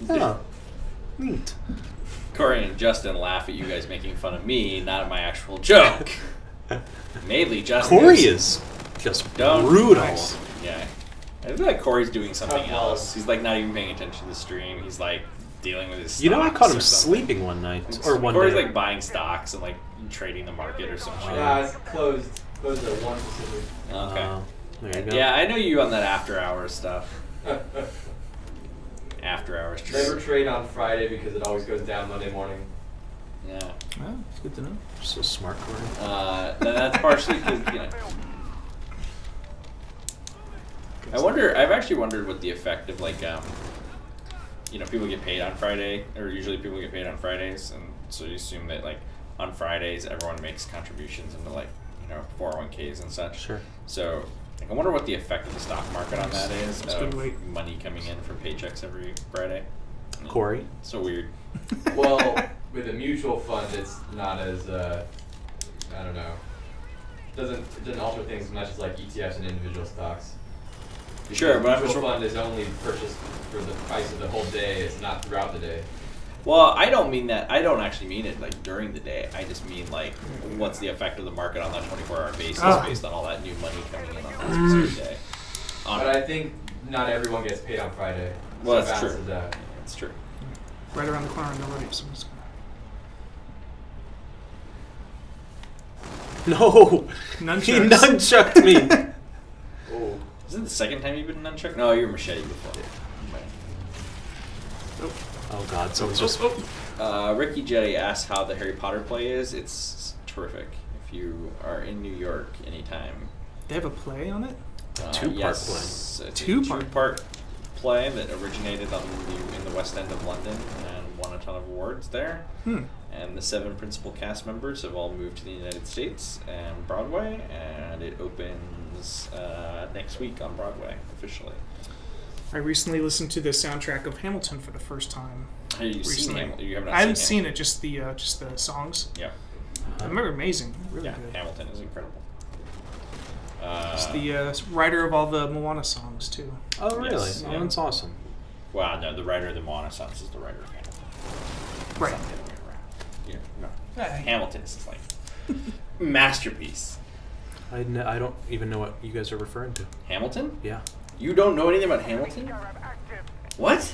Oh, neat. Corey and Justin laugh at you guys making fun of me, not at my actual joke. Mainly Justin. Corey is just Don't- brutal. Nice. Yeah. I feel like Corey's doing something Tough love. else. He's like not even paying attention to the stream. He's like dealing with his You know, I stocks caught him or something. sleeping one night or one Corey's day. like buying stocks and like trading the market or some shit. Nah, it's closed. Closed at 1 Pacific. Okay. There you go. Yeah, I know you on that after hours stuff. After hours Never trade. trade on Friday because it always goes down Monday morning. Yeah. Well, it's good to know. You're so smart, Corey. That's partially because I've actually wondered what the effect of like people get paid on Friday, or usually people get paid on Fridays, and so you assume that like on Fridays everyone makes contributions into like 401ks and such. Sure. So like, I wonder what the effect of the stock market on that is. That's a good way. Money coming in from paychecks every Friday. Corey. So weird. Well, with a mutual fund, it's not as I don't know. It doesn't alter things as much as like ETFs and individual stocks. Because Sure, but I'm mutual just- fund is only purchased for the price of the whole day. It's not throughout the day. Well, I don't mean that. I don't actually mean it like during the day. I just mean like, what's the effect of the market on that 24-hour basis based on all that new money coming in on that specific day? But I think not everyone gets paid on Friday. Well, so that's true. balances out. That's true. Right around the corner on the right. Someone's No! gonna... He Nunchucks. nunchucked me! Oh. Is it the second time you've been nunchuck? No, you were machete before. Oh god, someone's just... Ricky Jetty asked how the Harry Potter play is. It's terrific. If you are in New York anytime. They have a play on it? Two-part play. It's a Two-part? two-part play that originated in the West End of London and won a ton of awards there. And the 7 principal cast members have all moved to the United States and Broadway, and it opens next week on Broadway officially. I recently listened to the soundtrack of Hamilton for the first time. Have you seen Hamilton? You I haven't seen it, just the songs. Yeah. I remember amazing, really Yeah, good. Hamilton is incredible. It's the writer of all the Moana songs too. Oh, really? Yes, Oh, yeah. that's awesome. Well, no, the writer of the Moana songs is the writer of Hamilton. Right. It's not the other way around. Yeah, no. Yeah. Hamilton is like masterpiece. I don't even know what you guys are referring to. Hamilton? Yeah. You don't know anything about Hamilton? What?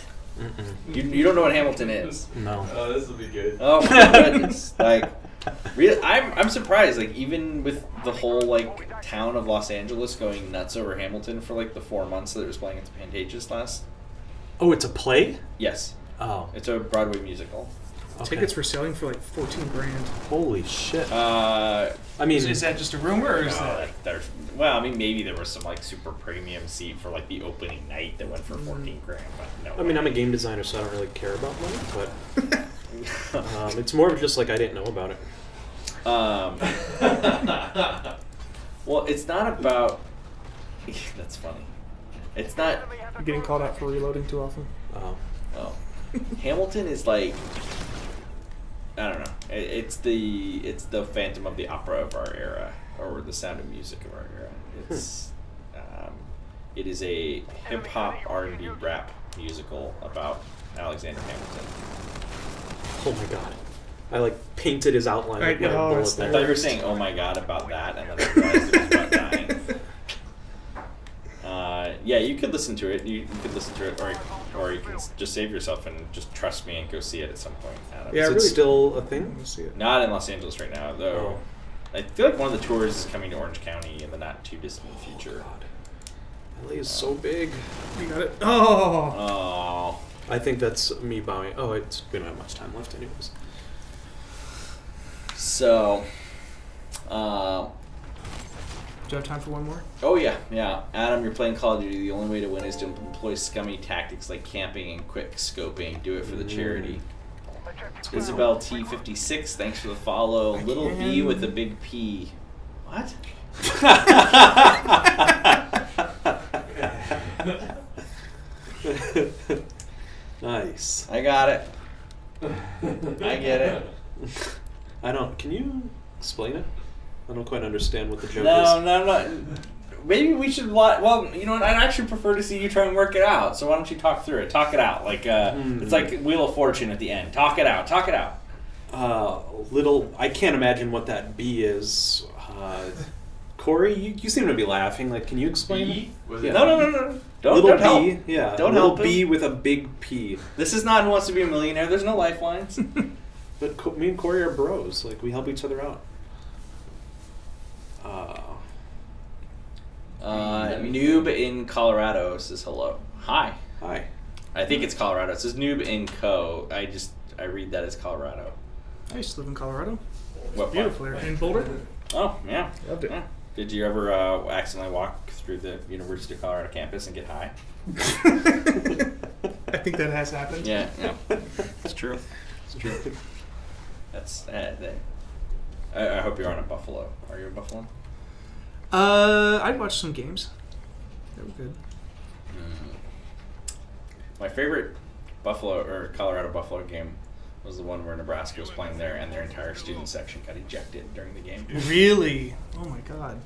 You don't know what Hamilton is? No. Oh, this will be good. Oh my goodness! Like, really, I'm surprised. Like, even with the whole like town of Los Angeles going nuts over Hamilton for like the 4 months that it was playing at the Pantages last. Oh, it's a play? Yes, Oh. it's a Broadway musical. Okay. Tickets were selling for like $14,000. Holy shit. I I mean... Is that just a rumor, or is that? Well, I mean, maybe there was some like super premium seat for like the opening night that went for $14,000, but no. I mean, I'm a game designer, so I don't really care about money, but... it's more of just like I didn't know about it. Well, it's not about. That's funny. It's not. You're getting called out for reloading too often. Oh. Oh, Hamilton is like. I don't know. It's the Phantom of the Opera of our era, or the Sound of Music of our era. It's. It is a hip hop R&B rap musical about Alexander Hamilton. Oh my god. I like painted his outline with my Oh, bullet it's I there. thought you were saying, "Oh my God," about that, and then I realized it was about dying. Yeah, you could listen to it. You could listen to it, or you can just save yourself and just trust me and go see it at some point. Adam. Yeah, Is it really. still a Let thing? me see it. Not in Los Angeles right now, though. I feel like one of the tours is coming to Orange County in the not too distant future. God. LA is so big. You got it. Oh. Oh, I think that's me bowing. Oh, we don't have much time left anyways. so. Do you have time for one more? Oh yeah. Adam, you're playing Call of Duty. The only way to win is to employ scummy tactics like camping and quick scoping. Do it for the charity. Isabel T56, thanks for the follow. Little B with a big P. What? Nice. I got it. I get it. I don't. Can you explain it? I don't quite understand what the joke No, is. no, no. Maybe we should. Well, you know what? I'd actually prefer to see you try and work it out. So why don't you talk through it? Talk it out. Like it's like Wheel of Fortune at the end. Talk it out. Talk it out. Little. I can't imagine what that B is. Corey, you seem to be laughing. Like, can you explain it? Was Yeah. it No. Little Don't B, help. yeah. Don't little help B him. with a big P. This is not Who Wants to Be a Millionaire. There's no lifelines. But me and Corey are bros. Like, we help each other out. Noob in Colorado says hello. Hi. Hi. I think it's Colorado. It says Noob in Co. I read that as Colorado. I used to live in Colorado. What Beautiful area. In Boulder. Oh, yeah. Loved it. Yeah. Did you ever accidentally walk through the University of Colorado campus and get high? I think that has happened. Yeah. It's true. It's true. That's I hope you're on a Buffalo. Are you a Buffalo? I'd watch some games. They were good. My favorite Buffalo or Colorado Buffalo game was the one where Nebraska was playing there and their entire student section got ejected during the game. Really? Oh my god.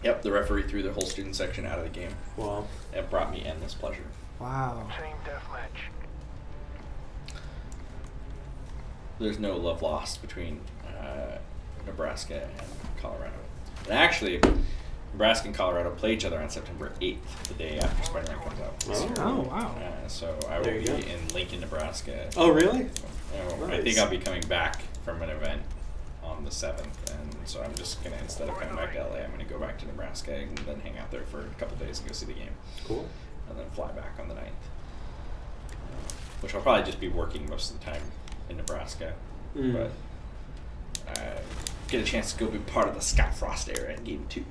Yep, the referee threw the whole student section out of the game. Wow. It brought me endless pleasure. Wow. There's no love lost between Nebraska and Colorado. And actually, Nebraska and Colorado play each other on September 8th, the day after Spider-Man comes out. Oh wow. So I will There you be go. in Lincoln, Nebraska. Oh, really? I think Nice. I'll be coming back from an event on the 7th, and so I'm just gonna, instead of coming back to LA, I'm gonna go back to Nebraska and then hang out there for a couple days and go see the game. Cool. And then fly back on the 9th, which I'll probably just be working most of the time in Nebraska, but get a chance to go be part of the Scott Frost era in Game 2.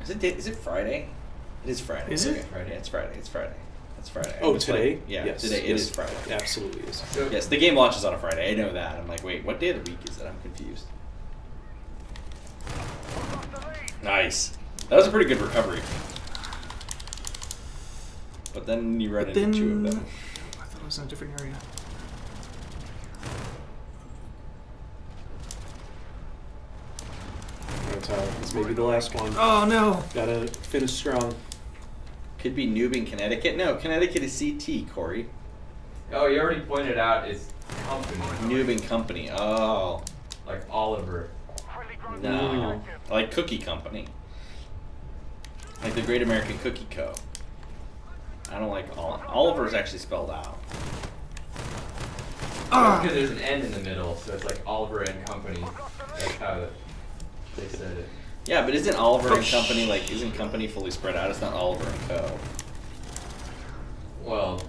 Is it Friday? It is Friday. Is it? Okay, Friday. It's Friday. It's Friday. It's Friday. Oh, today? Yeah, yes. today. It is Friday. It absolutely is. So, Yes, the game launches on a Friday. I know that. I'm like, wait, what day of the week is it? I'm confused. Nice. That was a pretty good recovery. But then you run into two of them. I thought it was in a different area. It's maybe the last one. Oh no! Gotta finish strong. Could be Noob in Connecticut. No, Connecticut is CT, Corey. oh, you already pointed out it's company. Noob and Company. Oh. Like Oliver. No. Like Cookie Company. Like the Great American Cookie Co. I don't like Oliver is actually spelled out. Because there's an N in the middle, so it's like Oliver and Company. That's how they said it. Yeah, but isn't Oliver and Company, like, isn't Company fully spread out? It's not Oliver and Co. Well,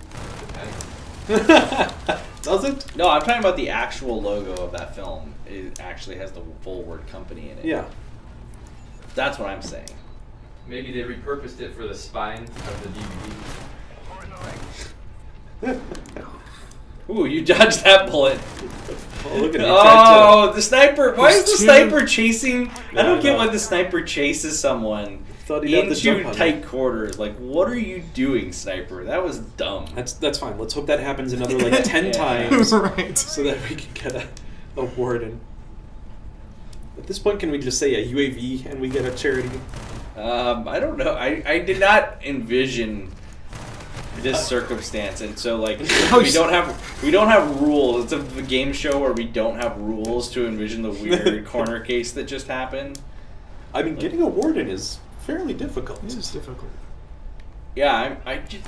depends. Does it? No, I'm talking about the actual logo of that film. It actually has the full word company in it. Yeah. That's what I'm saying. Maybe they repurposed it for the spine of the DVD. Ooh, you dodged that bullet. Oh, look at me. Oh, the sniper. Why is the There's two. sniper chasing? I don't get know. why the sniper chases someone Thought he'd have the jump into on tight quarters. Like, what are you doing, sniper? That was dumb. That's fine. Let's hope that happens another like 10 Yeah. times Right. so that we can get a warden. At this point, can we just say a UAV and we get a charity? I don't know. I did not envision this circumstance, and so like we don't have rules. It's a game show where we don't have rules to envision the weird corner case that just happened. I mean, getting a warden is fairly difficult. This is difficult. Yeah, I just,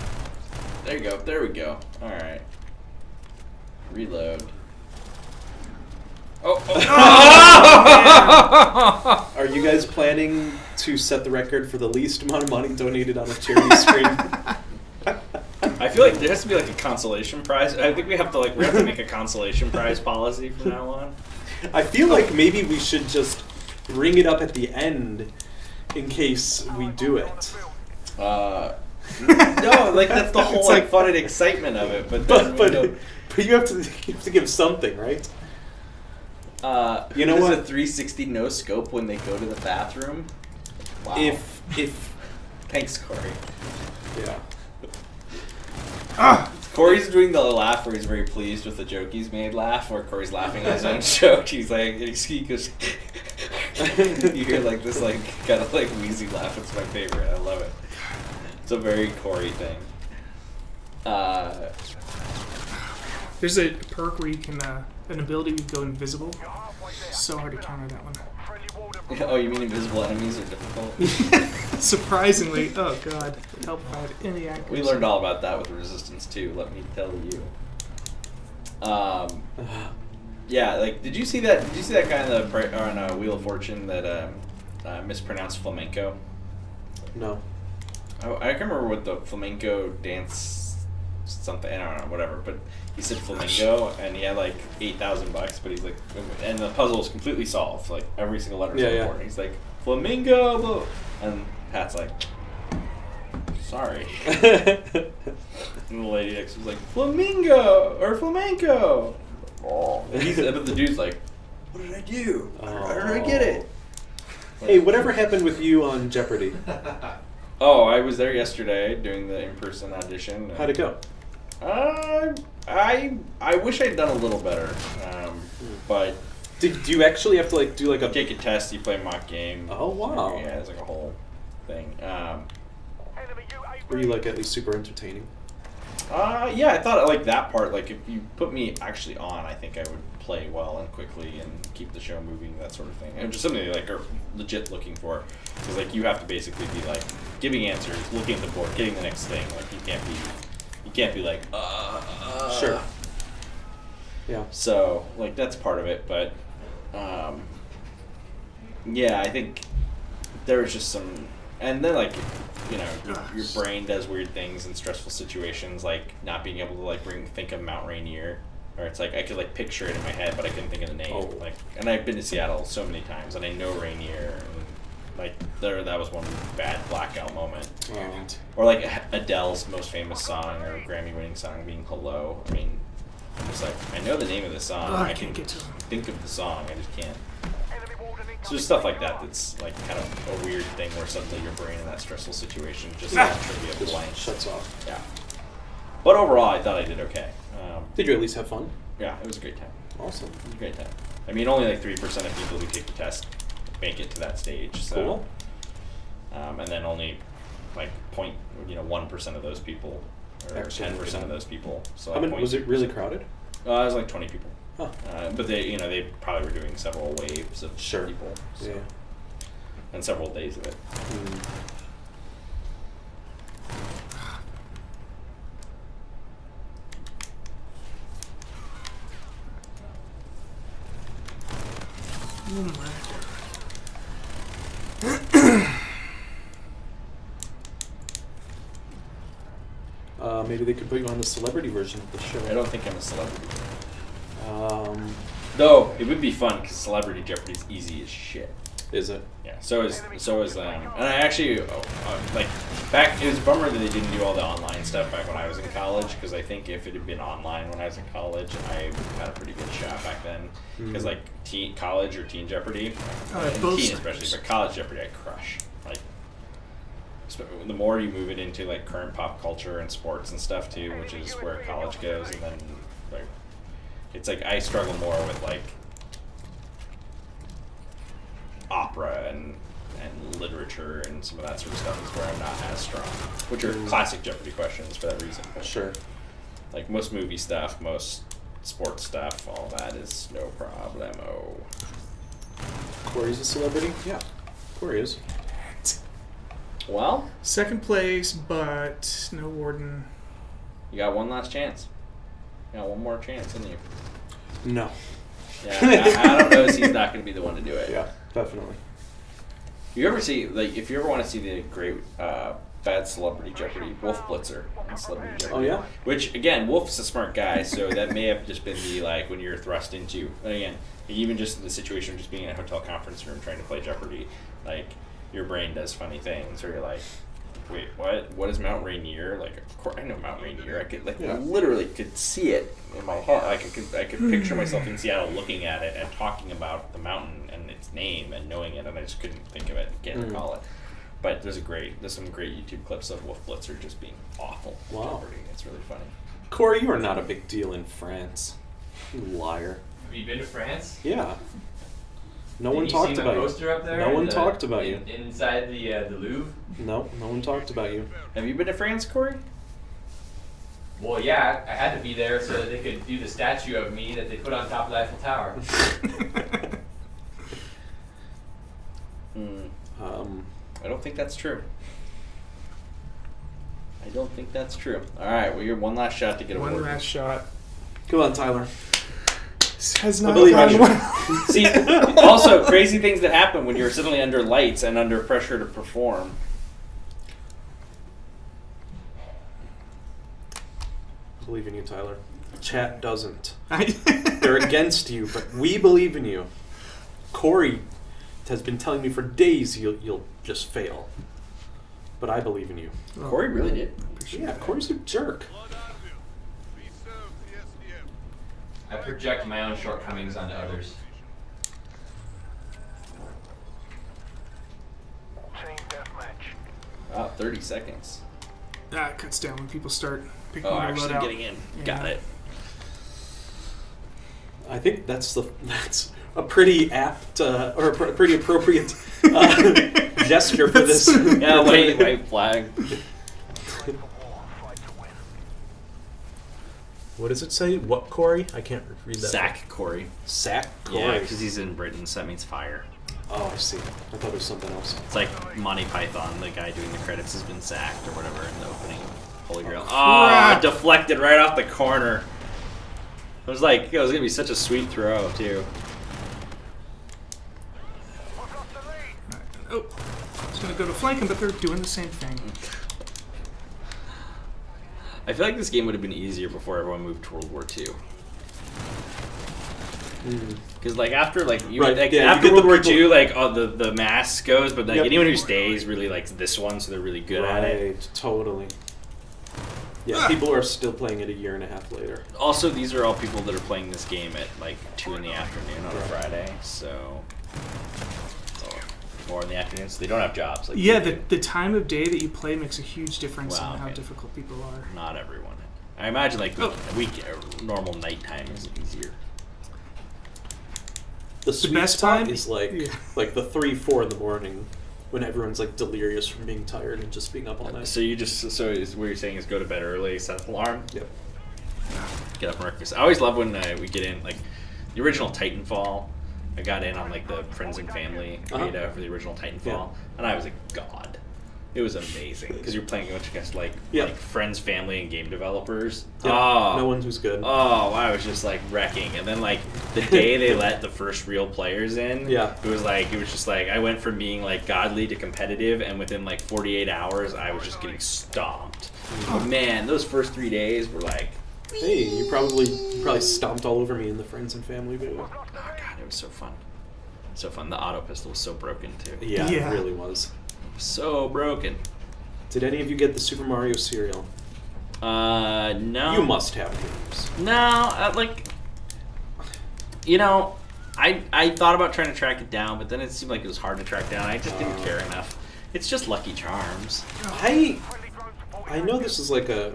there you go. There we go. All right. Reload. Oh. Are you guys planning to set the record for the least amount of money donated on a charity stream? I feel like there has to be like a consolation prize. I think we have to make a consolation prize policy from now on. I feel like maybe we should just ring it up at the end in case we do it. No, like that's the whole It's like like- fun and excitement of it. But then But we you have to give something, right? You know does what? a 360 no scope when they go to the bathroom? Wow. If Thanks, Corey. yeah. Corey's doing the laugh where he's very pleased with the joke he's made laugh, where Corey's laughing at his own joke. He's like, he goes, you hear like this like kind of like wheezy laugh. It's my favorite. I love it. It's a very Corey thing. There's a perk where you can, an ability to go invisible. So hard to counter that one. Oh, you mean invisible enemies are difficult? Surprisingly, oh god, help if I had any accuracy. We learned all about that with Resistance 2, let me tell you. Yeah, like, did you see that guy on Wheel of Fortune that mispronounced flamenco? No. I can't remember what the flamenco dance something, I don't know, whatever, but he said flamingo, and he had like $8,000, but he's like, and the puzzle is completely solved, like every single letter is important. He's like, flamingo, and Pat's like, sorry. And the lady next was like, flamingo, or flamenco. Oh. But the dude's like, what did I do? How did I get it? Hey, whatever happened with you on Jeopardy? Oh, I was there yesterday doing the in-person audition. How'd it go? I wish I'd done a little better, but Do you actually have to like do like you a? take a test, you play a mock game. Oh wow! Yeah, it's like a whole thing. Were you like at least super entertaining? Yeah, I thought like that part. Like if you put me actually on, I think I would play well and quickly and keep the show moving, that sort of thing. And just something like are legit looking for, because like you have to basically be like giving answers, looking at the board, getting the next thing. Like you can't be like Sure. Yeah. So, like, that's part of it, but, yeah, I think there was just some, and then, like, you know, your brain does weird things in stressful situations, like not being able to, like, think of Mount Rainier, or it's like, I could, like, picture it in my head, but I couldn't think of the name, like, and I've been to Seattle so many times, and I know Rainier, and, like, that was one bad blackout moment. Or, like, Adele's most famous song, or Grammy-winning song being Hello. I mean, I'm just like, I know the name of the song. I can can't get to it. think of the song. I just can't. So there's stuff like that that's, like, kind of a weird thing where suddenly your brain in that stressful situation just trivia blank. Shuts off. Yeah. But overall, I thought I did okay. Did you at least have fun? Yeah, it was a great time. Awesome. It was a great time. I mean, only like 3% of people who take the test make it to that stage. So, cool. And then only like 1% of those people, or 10% of those people. So how many, was it really crowded? It was like 20 people. Huh. But they probably were doing several waves of people. So, yeah. And several days of it. Oh my God. Maybe they could put you on the celebrity version of the show. I don't think I'm a celebrity. Though it would be fun because Celebrity Jeopardy is easy as shit. Is it? Yeah. So is and I actually like back. It was a bummer that they didn't do all the online stuff back when I was in college, because I think if it had been online when I was in college, I had a pretty good shot back then. Because like college or teen Jeopardy, and teen especially, but college Jeopardy I crush. Like the more you move it into like current pop culture and sports and stuff too, which is where college goes, and then like it's like I struggle more with like opera and literature and some of that sort of stuff is where I'm not as strong, which are classic Jeopardy questions for that reason. But sure. Like most movie stuff, most sports stuff, all that is no problemo. Corey's a celebrity? Yeah. Corey is. Well, second place, but no warden. You got one last chance. You got one more chance in you. No. Yeah, Adam knows he's not going to be the one to do it. Yeah, definitely. You ever see, like, if you ever want to see the great bad Celebrity Jeopardy, Wolf Blitzer on Celebrity Jeopardy. Oh, yeah? Which, again, Wolf's a smart guy, so that may have just been the, like, when you're thrust into, and again, even just in the situation of just being in a hotel conference room trying to play Jeopardy, like, your brain does funny things, or you're like, wait, what? What is Mount Rainier? Like, of course, I know Mount Rainier. I could, like, literally could see it in my head. Like, I could picture myself in Seattle looking at it and talking about the mountain and its name and knowing it, and I just couldn't think of it, can't recall it. But there's some great YouTube clips of Wolf Blitzer just being awful. Wow. Jeopardy. It's really funny. Corey, you are not a big deal in France. You liar. Have you been to France? Yeah. No one talked about you. Poster up there no one talked about you. Inside the Louvre? No one talked about you. Have you been to France, Corey? Well, yeah, I had to be there so that they could do the statue of me that they put on top of the Eiffel Tower. I don't think that's true. I don't think that's true. All right, well, you're one last shot to get a One last shot. Come on, Tyler. This has not believe gone I well. See, also crazy things that happen when you're suddenly under lights and under pressure to perform. I believe in you, Tyler. Chat doesn't. They're against you, but we believe in you. Corey has been telling me for days you'll just fail. But I believe in you. Corey really did. Yeah, Corey's a jerk. I project my own shortcomings onto others. Wow, 30 seconds. It cuts down when people start picking Oh, their actually load out. getting in. Yeah. Got it. I think that's a pretty apt or a pretty appropriate gesture for this. Yeah, white flag. What does it say? What, Corey? I can't read that. Sack Corey. Sack Corey. Yeah, because he's in Britain, so that means fire. Oh, I see. I thought it was something else. It's like Monty Python, the guy doing the credits has been sacked or whatever in the opening. Holy Grail. crap. Deflected right off the corner. I was like, it was gonna be such a sweet throw too. Oh, I was gonna go to flanking, but they're doing the same thing. I feel like this game would have been easier before everyone moved to World War II. Because like after like you Right, like yeah, after you get World the War people- II, like the mass goes, but like Yep. anyone who stays really likes this one, so they're really good at it. Right, totally. Yeah, people are still playing it a year and a half later. Also, these are all people that are playing this game at like 2 in the afternoon on a Right. Friday, so 4 in the afternoon, so they don't have jobs. Like Yeah, you do. the time of day that you play makes a huge difference Wow, in how okay. difficult people are. Not everyone. I imagine like Oh. normal nighttime is easier. The sweet best spot time is like yeah. like the 3-4 in the morning when everyone's like delirious from being tired and just being up all night. So you just is what you're saying is go to bed early, set an alarm, Yep. get up and work. I always love when we get in like the original Titanfall. I got in on like the friends and family beta for the original Titanfall, Yeah. and I was like, God, it was amazing because you're playing against like Yeah. like friends, family, and game developers. Yeah, Oh, no one who's good. Oh, I was just like wrecking, and then like the day they let the first real players in, Yeah. it was just like I went from being like godly to competitive, and within like 48 hours, I was just getting stomped. But man, those first 3 days were like, Hey, you probably stomped all over me in the friends and family video. oh god, it was so fun, so fun. The auto pistol was so broken too, Yeah, Yeah. it really was. so broken. Did any of you get the Super Mario cereal? No, You must have games. No, like, you know, I thought about trying to track it down, but then it seemed like it was hard to track down. I just didn't care enough. It's just Lucky Charms. I know this is like a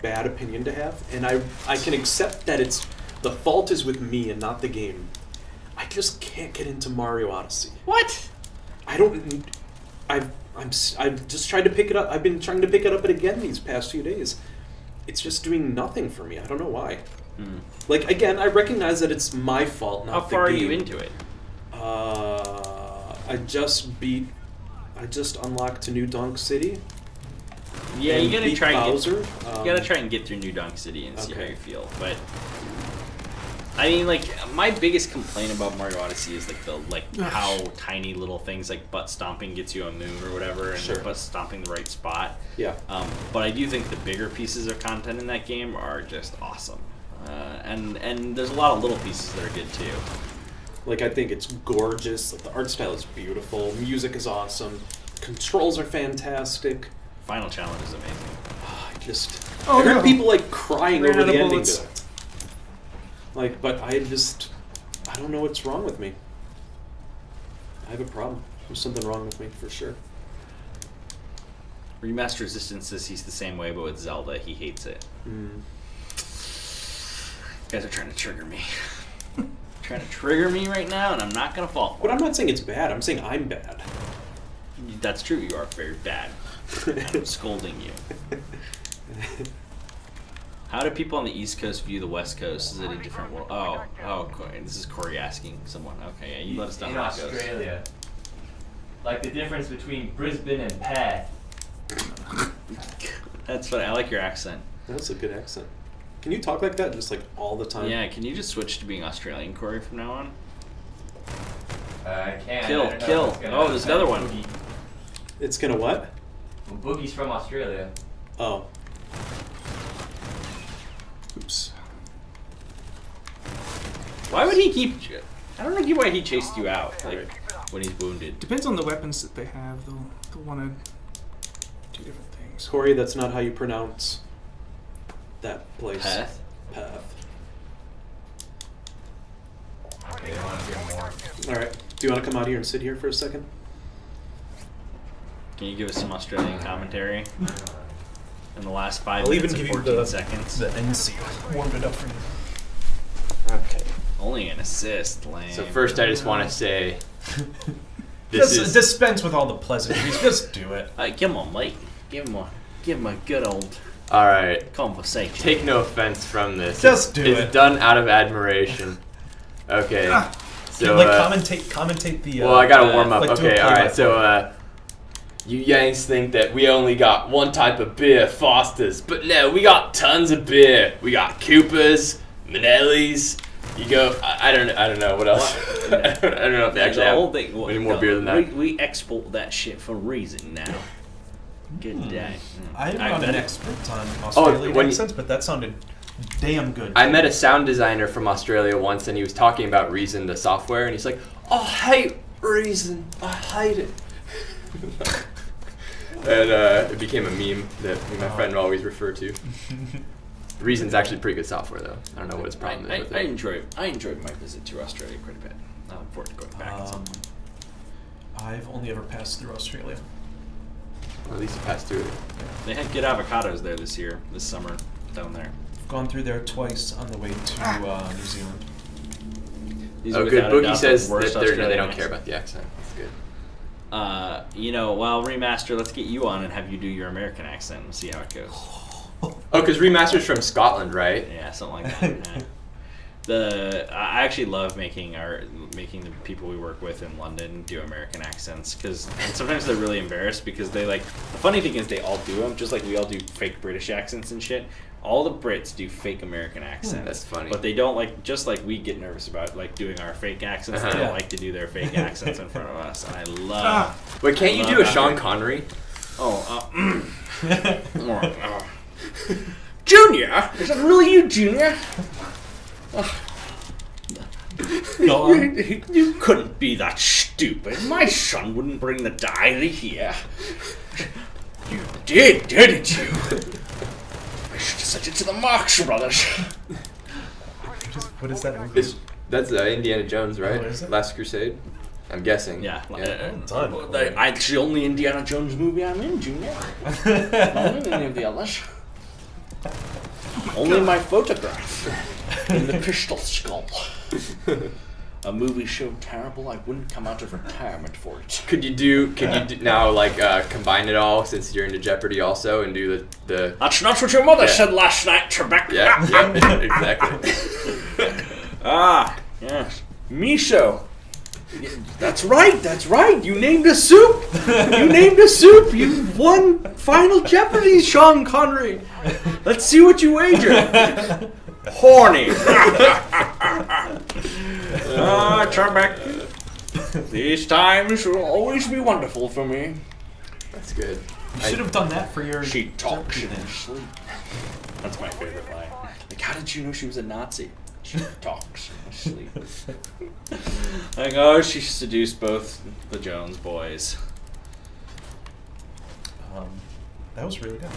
bad opinion to have, and I can accept that it's the fault is with me and not the game. I just can't get into Mario Odyssey. What? I don't. I've just tried to pick it up. I've been trying to pick it up again these past few days. It's just doing nothing for me. I don't know why. Like again, I recognize that it's my fault, not How the far are game. you into it? I just unlocked New Donk City. Yeah, and you gotta beat try and Bowser. you gotta try and get through New Donk City and see how Okay. you feel. But I mean, like my biggest complaint about Mario Odyssey is like how tiny little things like butt stomping gets you a moon or whatever, and Sure. butt stomping the right spot. Yeah. But I do think the bigger pieces of content in that game are just awesome, and there's a lot of little pieces that are good too. Like I think it's gorgeous. Like the art style is beautiful. Music is awesome. Controls are fantastic. Final challenge is amazing. Oh, I heard no. people like crying Ran over out the of ending bullets. to it. Like, but I don't know what's wrong with me. I have a problem. There's something wrong with me for sure. Remaster Resistance says he's the same way, but with Zelda, he hates it. You guys are trying to trigger me. Trying to trigger me right now, and I'm not gonna fall for But it. I'm not saying it's bad. I'm saying I'm bad. That's true. You are very bad. I'm scolding you. How do people on the East Coast view the West Coast? Is it a different world? Oh, Corey. This is Corey asking someone. Okay, yeah, you let us know in how it goes. Australia. Like the difference between Brisbane and Perth. That's funny. I like your accent. That's a good accent. Can you talk like that just like all the time? Yeah, can you just switch to being Australian, Corey, from now on? I can. Kill, I don't know kill. if it's gonna Oh, there's affect another one. Boogie. It's gonna what? Well, Boogie's from Australia. Oh. Oops. Why would he keep... I don't know why he chased you out, like, when he's wounded. Depends on the weapons that they have. They'll want to do different things. Corey, that's not how you pronounce that place. Path? Path. Okay, they want to hear more. Alright. Do you want to come out here and sit here for a second? Can you give us some Australian commentary? In the last 5 I'll minutes even and give you 14 the seconds. end seal. Warmed it up for you. Okay. Only an assist, lame. So first, I just want to say, this Just is dispense with all the pleasantries. Just do it. Come on, mate. Give him a good old all right. conversation. Take no offense from this. Just do it's it. done out of admiration. Okay. So like commentate the. well, I gotta warm up. like, do a Okay, all right. play-by-play. So you Yanks think that we only got one type of beer, Foster's, but no, we got tons of beer. We got Coopers, Manelli's. You go. I don't know what else. I don't know if they actually have any more beer than that. We export that shit for reason now. Good day. I'm not an expert on Australian accents, but that sounded damn good. I met a sound designer from Australia once, and he was talking about Reason, the software, and he's like, "I hate Reason. I hate it." And it became a meme that me and my friend always refer to. Reason's actually pretty good software, though. I don't know what his problem is with it. I enjoyed my visit to Australia quite a bit. I look forward to going back. At some point. I've only ever passed through Australia. Well, at least you passed through it. They had good avocados there this summer, down there. I've gone through there twice on the way to New Zealand. These Oh, are good. without a Boogie doubt says the worst that they Australian don't care accent. about the accent. That's good. Well, Remaster, let's get you on and have you do your American accent and see how it goes. Oh, because Remaster's from Scotland, right? Yeah, something like that. Yeah. I actually love making the people we work with in London do American accents, because sometimes they're really embarrassed because they the funny thing is they all do them, just like we all do fake British accents and shit. All the Brits do fake American accents. That's funny. But they don't just like we get nervous about doing our fake accents. They don't like to do their fake accents in front of us, and I love. Wait, can't you do a Sean Connery? Junior? Is that really you, Junior? Go on. You couldn't be that stupid. My son wouldn't bring the diary here. You did, didn't you? I should have sent it to the Marx Brothers. What is that movie? That's Indiana Jones, right? Oh, is it? Last Crusade? I'm guessing. Yeah. It's It's the only Indiana Jones movie I'm in, Junior. Not in any of the others. Only my photograph in the pistol skull. A movie so terrible I wouldn't come out of retirement for it. Could you do now combine it all, since you're into Jeopardy also, and do the That's not what your mother said last night, Trebek. yeah exactly. Yes. Miso. That's right. You named a soup. You won Final Jeopardy, Sean Connery. Let's see what you wager. Horny. Trebek. These times will always be wonderful for me. That's good. You should have done that for your. She talks in her sleep. That's my favorite line. Like, how did you know she was a Nazi? She talks in her sleep. She seduced both the Jones boys. That was really good.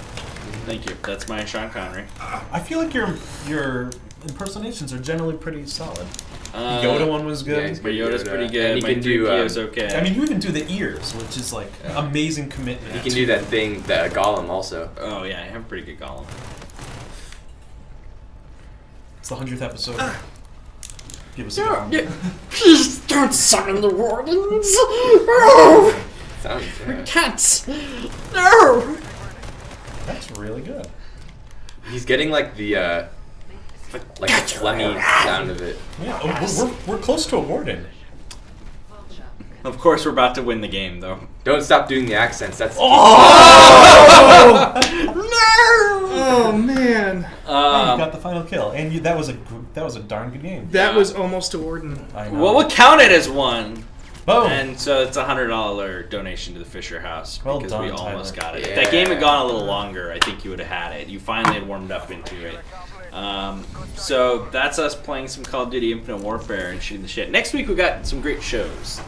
Thank you. That's my Sean Connery. I feel like your impersonations are generally pretty solid. The Yoda one was good. Yeah, he's good. Yoda's pretty good. And he My can do, 3PO's okay. I mean, you even do the ears, which is amazing commitment. You can do that thing, that Gollum also. Oh yeah, I have a pretty good Gollum. It's the 100th episode. Give us a go. Please don't summon the wardens. Sounds Cats. No. That's really good. He's getting the phlegmy sound of it. Yeah, we're close to a warden. Of course, we're about to win the game, though. Don't stop doing the accents. That's No! Oh man, You got the final kill, and that was a darn good game. that was almost a warden. I know. Well, we'll count it as one. Boom. And so it's a $100 donation to the Fisher House Well because done, we almost Tyler. got it. Yeah. If that game had gone a little longer, I think you would have had it. You finally had warmed up into it. So that's us playing some Call of Duty Infinite Warfare and shooting the shit. Next week we got some great shows.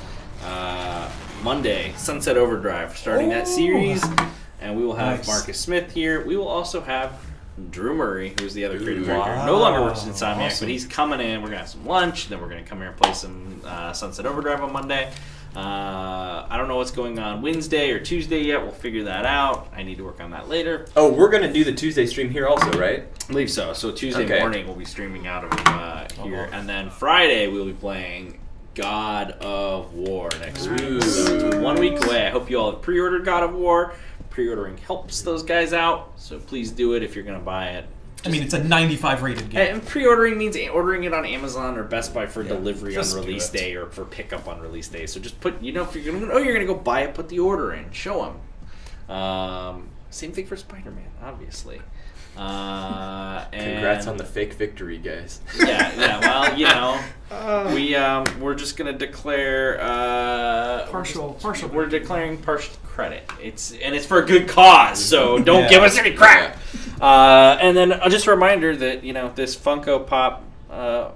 Monday, Sunset Overdrive, starting that series, and we will have Nice. Marcus Smith here. We will also have Drew Murray, who's the other creative Wow. director. No longer works at Insomniac, Awesome. but he's coming in. We're going to have some lunch, then we're going to come here and play some Sunset Overdrive on Monday. I don't know what's going on Wednesday or Tuesday yet. We'll figure that out. I need to work on that later. Oh, we're gonna do the Tuesday stream here also, right? I believe so. So Tuesday Okay. morning we'll be streaming out of here, and then Friday we'll be playing God of War next week. So it's 1 week away. I hope you all have pre-ordered God of War. Pre-ordering helps those guys out, so please do it if you're gonna buy it. I mean, it's a 95 rated game. And pre-ordering means ordering it on Amazon or Best Buy for delivery on just do release it. day or for pickup on release day. So just put, if you're gonna go buy it, put the order in. Show them. Same thing for Spider-Man, obviously. Congrats on the fake victory, guys. Yeah. Well, you know, we're just gonna declare Partial. We're declaring partial credit. It's for a good cause, so don't give us any crap. And then just a reminder that this Funko Pop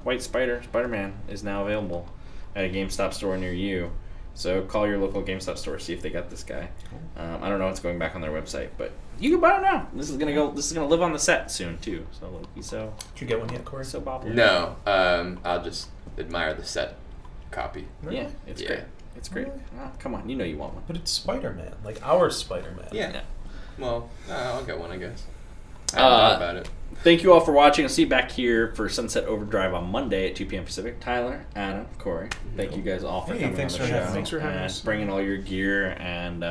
White Spider-Man is now available at a GameStop store near you. So call your local GameStop store, see if they got this guy. I don't know what's going back on their website, but you can buy it now. This is gonna live on the set soon too. So Did you get one yet, Corey? So bobbly. No, I'll just admire the set copy. Yeah, it's great. It's great. Oh, come on, you know you want one. But it's Spider-Man, like our Spider-Man. Yeah. Well, I'll get one, I guess. I haven't thought about it. Thank you all for watching. I'll see you back here for Sunset Overdrive on Monday at 2 p.m. Pacific. Tyler, Adam, Corey, thank you guys all for coming thanks on the for show. having us. Thanks for having and us. bringing all your gear. And,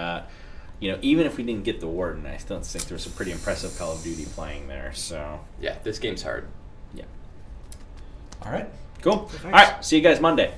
even if we didn't get the warden, I still think there was some pretty impressive Call of Duty playing there. So, Yeah, this game's hard. yeah. All right. Cool. Thanks. All right. See you guys Monday.